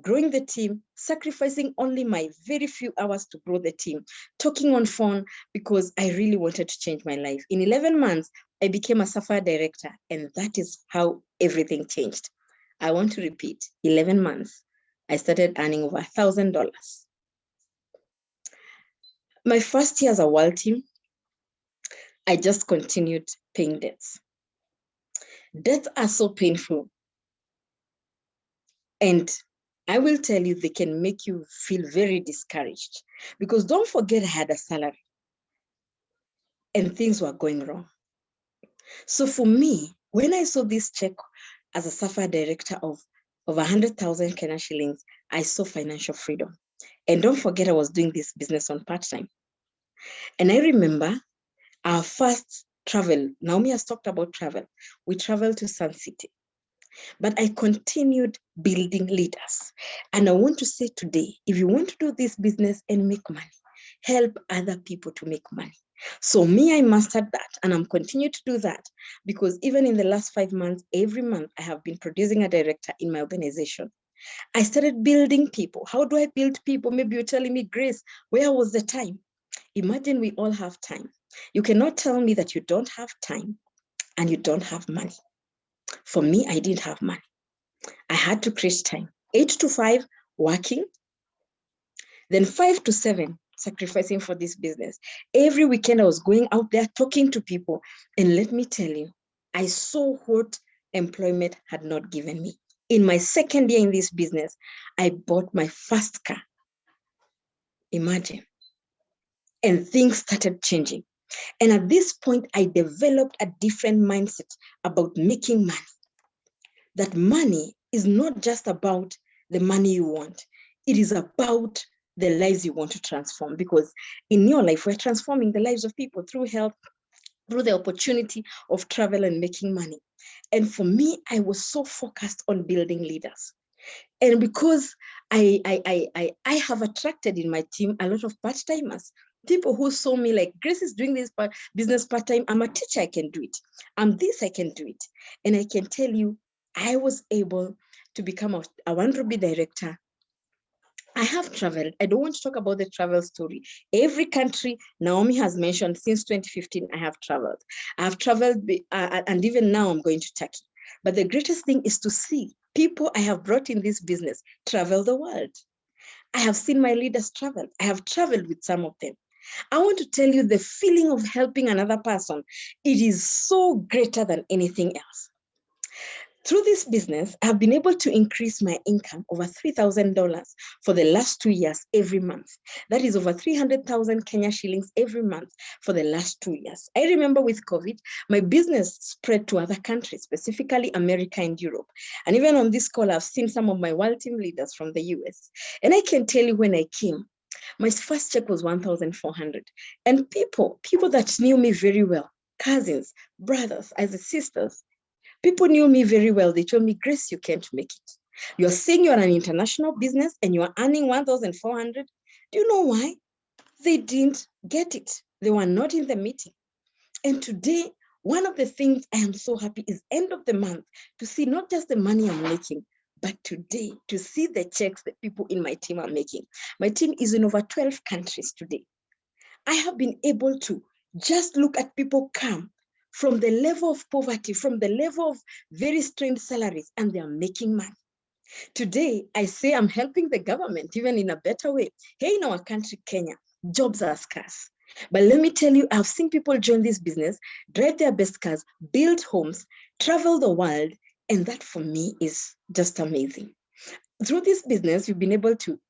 growing the team, sacrificing only my very few hours to grow the team, talking on phone because I really wanted to change my life. In 11 months, I became a SAFA director, and that is how everything changed. I want to repeat, 11 months, I started earning over $1,000. My first year as a world team, I just continued paying debts. Debts are so painful. And I will tell you, they can make you feel very discouraged because don't forget I had a salary and things were going wrong. So for me, when I saw this check as a SAFA director of 100,000 Kenya shillings, I saw financial freedom. And don't forget, I was doing this business on part-time. And I remember our first travel, Naomi has talked about travel. We traveled to Sun City. But I continued building leaders. And I want to say today, if you want to do this business and make money, help other people to make money. So me, I mastered that, and I'm continuing to do that because even in the last 5 months, every month I have been producing a director in my organization. I started building people. How do I build people? Maybe you're telling me, Grace, where was the time? Imagine we all have time. You cannot tell me that you don't have time and you don't have money. For me, I didn't have money. I had to create time. 8 to 5 working, then 5 to 7 sacrificing for this business. Every weekend I was going out there talking to people. And let me tell you, I saw what employment had not given me. In my second year in this business, I bought my first car. Imagine. And things started changing. And at this point, I developed a different mindset about making money. That money is not just about the money you want. It is about the lives you want to transform, because in your life, we're transforming the lives of people through health, through the opportunity of travel and making money. And for me, I was so focused on building leaders. And because I have attracted in my team a lot of part-timers, people who saw me like, Grace is doing this business part-time. I'm a teacher, I can do it. I'm this, I can do it. And I can tell you, I was able to become a One Ruby director. I have traveled. I don't want to talk about the travel story. Every country Naomi has mentioned since 2015, I have traveled. I have traveled, and even now I'm going to Turkey. But the greatest thing is to see people I have brought in this business travel the world. I have seen my leaders travel. I have traveled with some of them. I want to tell you, the feeling of helping another person, it is so greater than anything else. Through this business, I've been able to increase my income over $3,000 for the last 2 years every month. That is over 300,000 Kenya shillings every month for the last 2 years. I remember with COVID, my business spread to other countries, specifically America and Europe. And even on this call, I've seen some of my world team leaders from the US. And I can tell you, when I came, my first check was 1,400. And people that knew me very well, cousins, brothers, as sisters, people knew me very well. They told me, Grace, you can't make it. You're saying you're an international business and you're earning 1,400. Do you know why? They didn't get it. They were not in the meeting. And today, one of the things I am so happy is end of the month to see not just the money I'm making, but today to see the checks that people in my team are making. My team is in over 12 countries today. I have been able to just look at people come from the level of poverty, from the level of very strained salaries, and they are making money. Today, I say I'm helping the government even in a better way. Here in our country, Kenya, jobs are scarce. But let me tell you, I've seen people join this business, drive their best cars, build homes, travel the world, and that for me is just amazing. Through this business, you've been able to,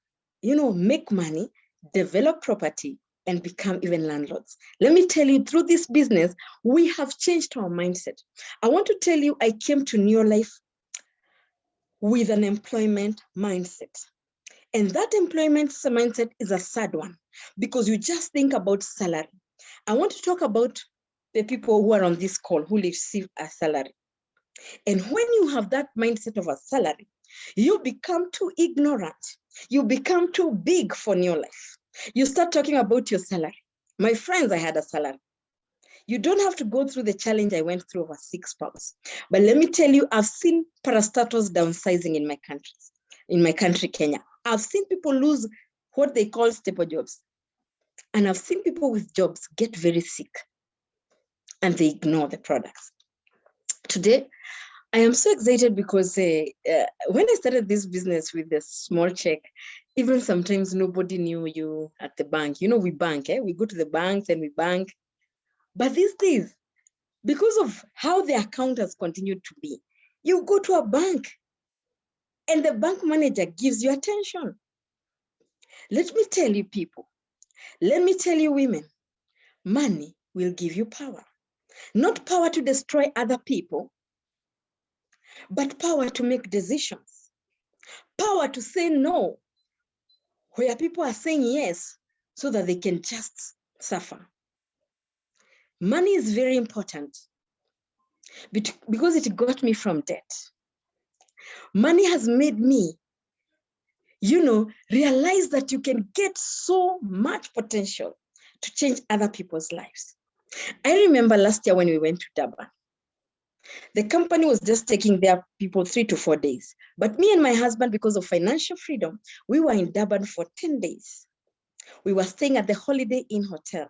make money, develop property, and become even landlords. Let me tell you, through this business, we have changed our mindset. I want to tell you, I came to New Life with an employment mindset. And that employment mindset is a sad one because you just think about salary. I want to talk about the people who are on this call who receive a salary. And when you have that mindset of a salary, you become too ignorant. You become too big for new life. You start talking about your salary. My friends, I had a salary. You don't have to go through the challenge I went through over 6 pounds. But let me tell you, I've seen parastatals downsizing in my country, Kenya. I've seen people lose what they call staple jobs. And I've seen people with jobs get very sick and they ignore the products. Today, I am so excited because when I started this business with the small check, even sometimes nobody knew you at the bank. You know, we bank, we go to the banks and we bank. But these days, because of how the account has continued to be, you go to a bank and the bank manager gives you attention. Let me tell you people, let me tell you women, money will give you power. Not power to destroy other people, but power to make decisions. Power to say no, where people are saying yes, so that they can just suffer. Money is very important because it got me from debt. Money has made me, realize that you can get so much potential to change other people's lives. I remember last year when we went to Durban, the company was just taking their people 3 to 4 days. But me and my husband, because of financial freedom, we were in Durban for 10 days. We were staying at the Holiday Inn Hotel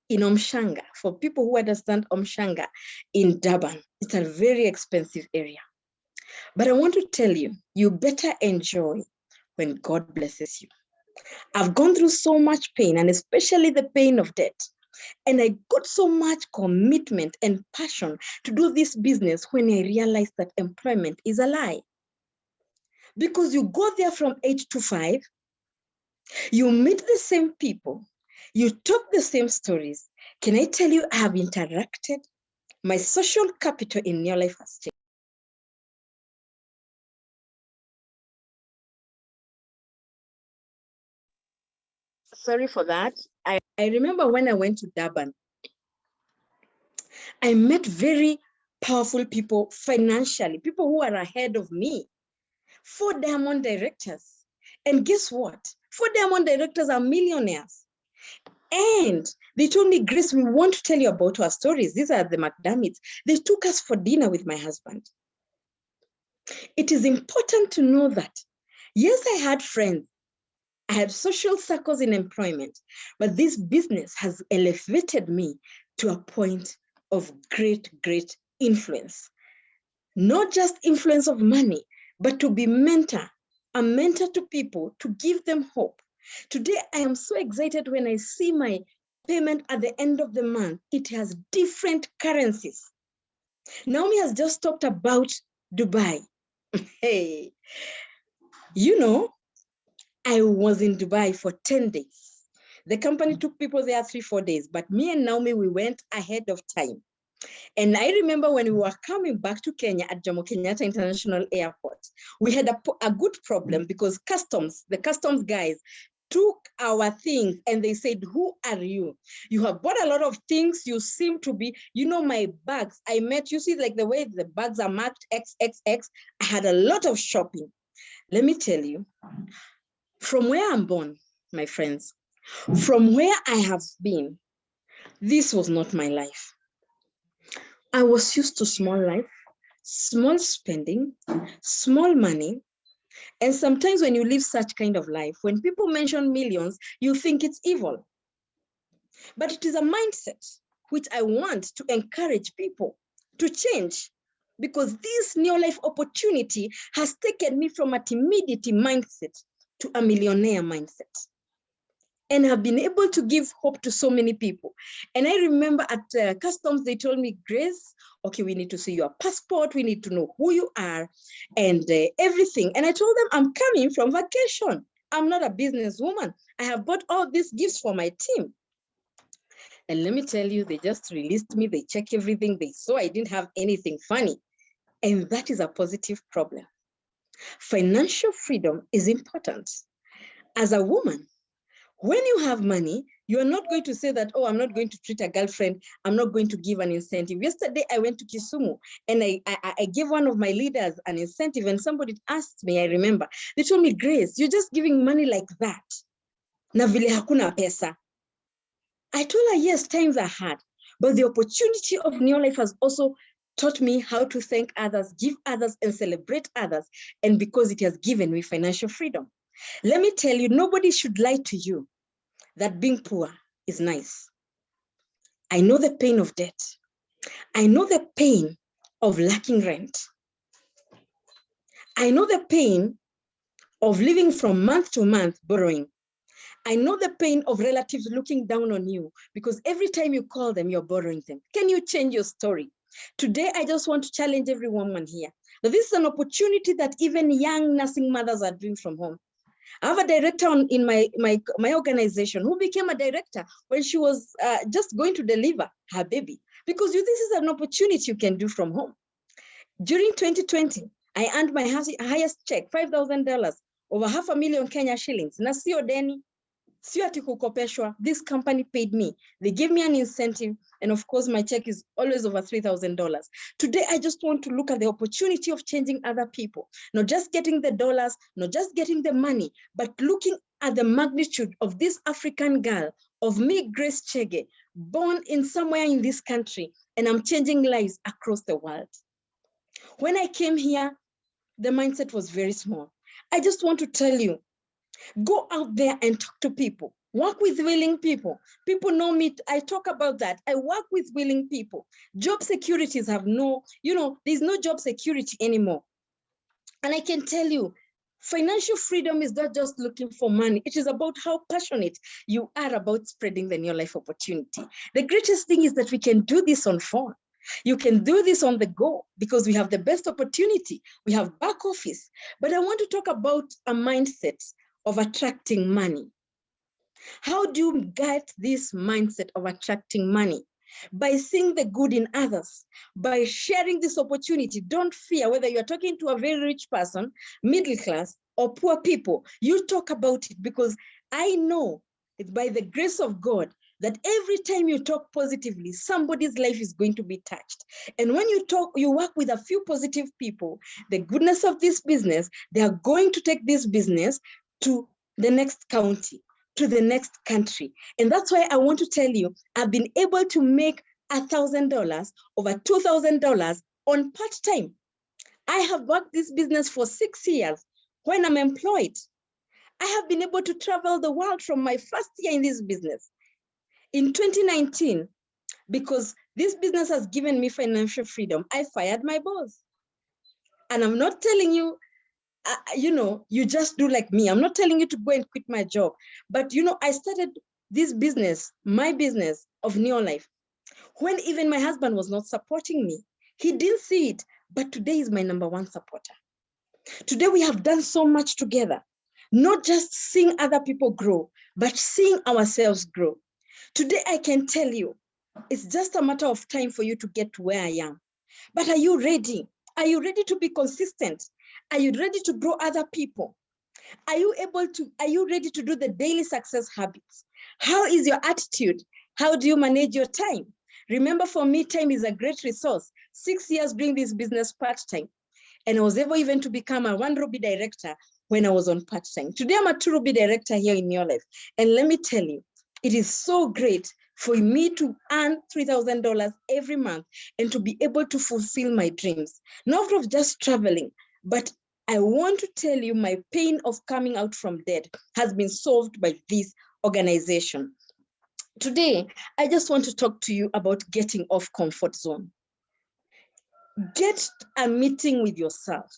in Omshanga. For people who understand Omshanga in Durban, it's a very expensive area. But I want to tell you, you better enjoy when God blesses you. I've gone through so much pain, and especially the pain of debt. And I got so much commitment and passion to do this business when I realized that employment is a lie. Because you go there from 8 to 5, you meet the same people, you talk the same stories. Can I tell you, I have interacted? My social capital in your life has changed. Sorry for that. I remember when I went to Durban, I met very powerful people financially, people who are ahead of me, 4 diamond directors. And guess what? 4 diamond directors are millionaires. And they told me, Grace, we want to tell you about our stories. These are the McDermitts. They took us for dinner with my husband. It is important to know that, yes, I had friends. I had social circles in employment, but this business has elevated me to a point of great, great influence. Not just influence of money, but to be a mentor to people, to give them hope. Today, I am so excited when I see my payment at the end of the month. It has different currencies. Naomi has just talked about Dubai. Hey, I was in Dubai for 10 days. The company took people there 3-4 days, but me and Naomi, we went ahead of time. And I remember when we were coming back to Kenya at Jomo Kenyatta International Airport, we had a good problem because the customs guys took our things and they said, who are you? You have bought a lot of things. You seem to be, my bags. You see like the way the bags are marked XXX. I had a lot of shopping. Let me tell you, from where I'm born, my friends, from where I have been, this was not my life. I was used to small life, small spending, small money. And sometimes when you live such kind of life, when people mention millions, you think it's evil. But it is a mindset which I want to encourage people to change, because this new life opportunity has taken me from a timidity mindset to a millionaire mindset. And have been able to give hope to so many people. And I remember at customs, they told me, Grace, okay, we need to see your passport. We need to know who you are and everything. And I told them, I'm coming from vacation. I'm not a businesswoman. I have bought all these gifts for my team. And let me tell you, they just released me. They checked everything. They saw I didn't have anything funny. And that is a positive problem. Financial freedom is important. As a woman, when you have money, you are not going to say that, oh, I'm not going to treat a girlfriend. I'm not going to give an incentive. Yesterday, I went to Kisumu and I gave one of my leaders an incentive, and somebody asked me, I remember, they told me, Grace, you're just giving money like that. Na vile hakuna pesa. I told her, yes, times are hard, but the opportunity of New Life has also taught me how to thank others, give others, and celebrate others. And because it has given me financial freedom. Let me tell you, nobody should lie to you that being poor is nice. I know the pain of debt. I know the pain of lacking rent. I know the pain of living from month to month borrowing. I know the pain of relatives looking down on you because every time you call them, you're borrowing them. Can you change your story? Today, I just want to challenge every woman here that this is an opportunity that even young nursing mothers are doing from home. I have a director in my organization who became a director when she was just going to deliver her baby, because this is an opportunity you can do from home. During 2020, I earned my highest check, $5,000, over $500,000 Kenya shillings. Na sio deni, sio ati kukopeshwa. This company paid me. They gave me an incentive. And of course, my check is always over $3,000. Today, I just want to look at the opportunity of changing other people, not just getting the dollars, not just getting the money, but looking at the magnitude of this African girl, of me, Grace Chege, born in somewhere in this country, and I'm changing lives across the world. When I came here, the mindset was very small. I just want to tell you, go out there and talk to people. Work with willing people. People know me. I talk about that. I work with willing people. Job securities have there's no job security anymore. And I can tell you, financial freedom is not just looking for money. It is about how passionate you are about spreading the New Life opportunity. The greatest thing is that we can do this on phone. You can do this on the go because we have the best opportunity. We have back office. But I want to talk about a mindset of attracting money. How do you get this mindset of attracting money? By seeing the good in others, by sharing this opportunity. Don't fear whether you're talking to a very rich person, middle class, or poor people. You talk about it because I know it's by the grace of God that every time you talk positively, somebody's life is going to be touched. And when you work with a few positive people, the goodness of this business, they are going to take this business to the next county, to the next country. And that's why I want to tell you, I've been able to make $1,000, over $2,000 on part-time. I have worked this business for 6 years when I'm employed. I have been able to travel the world from my first year in this business. In 2019, because this business has given me financial freedom, I fired my boss. And I'm not telling you, you just do like me. I'm not telling you to go and quit my job. But, I started this business, my business of New Life, when even my husband was not supporting me. He didn't see it, but today is my #1 supporter. Today we have done so much together, not just seeing other people grow, but seeing ourselves grow. Today I can tell you, it's just a matter of time for you to get to where I am. But are you ready? Are you ready to be consistent? Are you ready to grow other people? Are you ready to do the daily success habits? How is your attitude? How do you manage your time? Remember, for me, time is a great resource. 6 years doing this business part-time. And I was able even to become a 1 Ruby director when I was on part-time. Today, I'm a 2 Ruby director here in New Life. And let me tell you, it is so great for me to earn $3,000 every month and to be able to fulfill my dreams. Not of just traveling, but I want to tell you my pain of coming out from debt has been solved by this organization. Today, I just want to talk to you about getting off comfort zone. Get a meeting with yourself.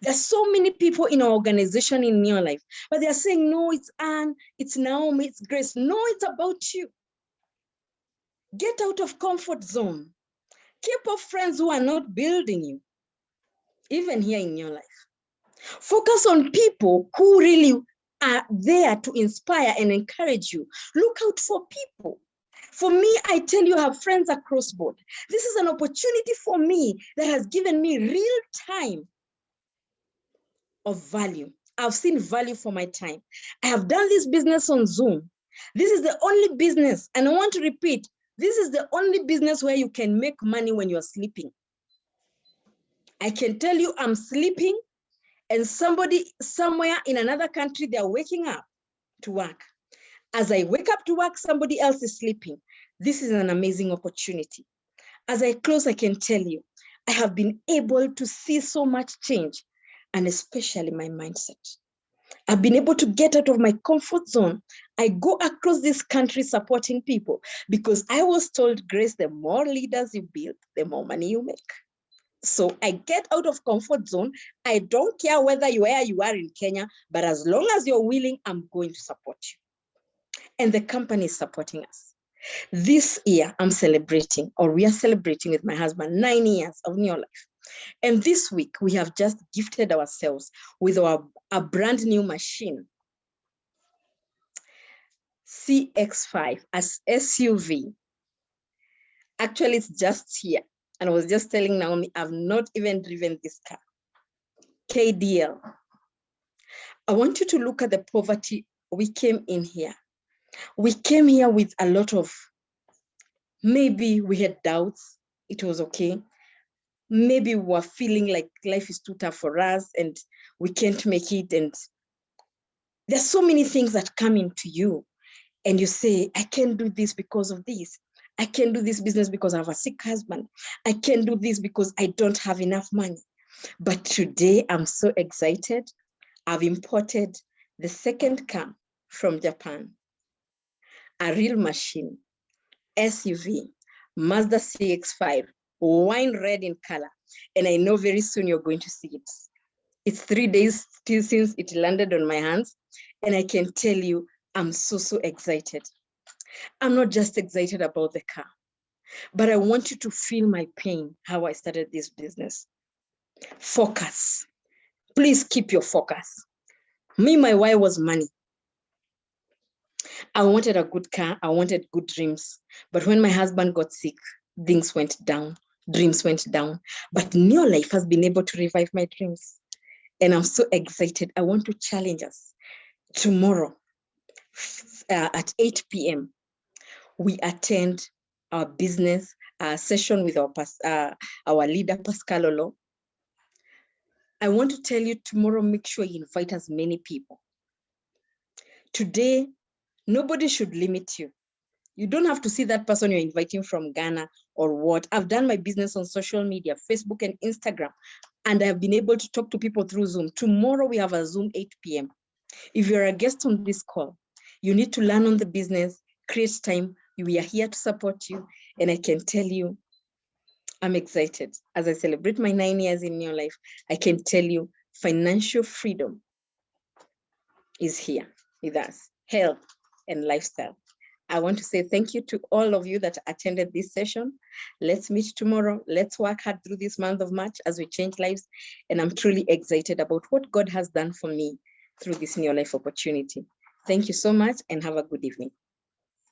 There's so many people in our organization in New Life, but they're saying, no, it's Anne, it's Naomi, it's Grace. No, it's about you. Get out of comfort zone. Keep off friends who are not building you, even here in your life. Focus on people who really are there to inspire and encourage you. Look out for people. For me, I tell you, I have friends across board. This is an opportunity for me that has given me real time of value. I've seen value for my time. I have done this business on Zoom. This is the only business, and I want to repeat, this is the only business where you can make money when you're sleeping. I can tell you I'm sleeping and somebody somewhere in another country, they're waking up to work. As I wake up to work, somebody else is sleeping. This is an amazing opportunity. As I close, I can tell you, I have been able to see so much change, and especially my mindset. I've been able to get out of my comfort zone. I go across this country supporting people because I was told, Grace, the more leaders you build, the more money you make. So I get out of comfort zone. I don't care whether where you are in Kenya, but as long as you're willing, I'm going to support you. And the company is supporting us. This year, I'm celebrating, or we are celebrating with my husband, 9 years of New Life. And this week, we have just gifted ourselves with a brand new machine, CX5 as SUV. Actually, it's just here. And I was just telling Naomi, I've not even driven this car. KDL. I want you to look at the poverty we came in here. We came here with a lot of, maybe we had doubts, it was okay. Maybe we were feeling like life is too tough for us and we can't make it. And there's so many things that come into you and you say, I can't do this because of this. I can't do this business because I have a sick husband. I can't do this because I don't have enough money. But today I'm so excited. I've imported the second car from Japan, a real machine, SUV, Mazda CX-5, wine red in color. And I know very soon you're going to see it. It's 3 days still since it landed on my hands. And I can tell you, I'm so excited. I'm not just excited about the car, but I want you to feel my pain, how I started this business. Focus. Please keep your focus. Me, my why was money. I wanted a good car. I wanted good dreams. But when my husband got sick, things went down. Dreams went down. But New Life has been able to revive my dreams. And I'm so excited. I want to challenge us. Tomorrow at 8 p.m., we attend our business session with our leader, Pascal Olo. I want to tell you tomorrow, make sure you invite as many people. Today, nobody should limit you. You don't have to see that person you're inviting from Ghana or what. I've done my business on social media, Facebook and Instagram, and I've been able to talk to people through Zoom. Tomorrow we have a Zoom 8 p.m. If you're a guest on this call, you need to learn on the business, create time. We are here to support you. And I can tell you, I'm excited. As I celebrate my 9 years in New Life, I can tell you financial freedom is here with us, health and lifestyle. I want to say thank you to all of you that attended this session. Let's meet tomorrow. Let's work hard through this month of March as we change lives. And I'm truly excited about what God has done for me through this New Life opportunity. Thank you so much and have a good evening.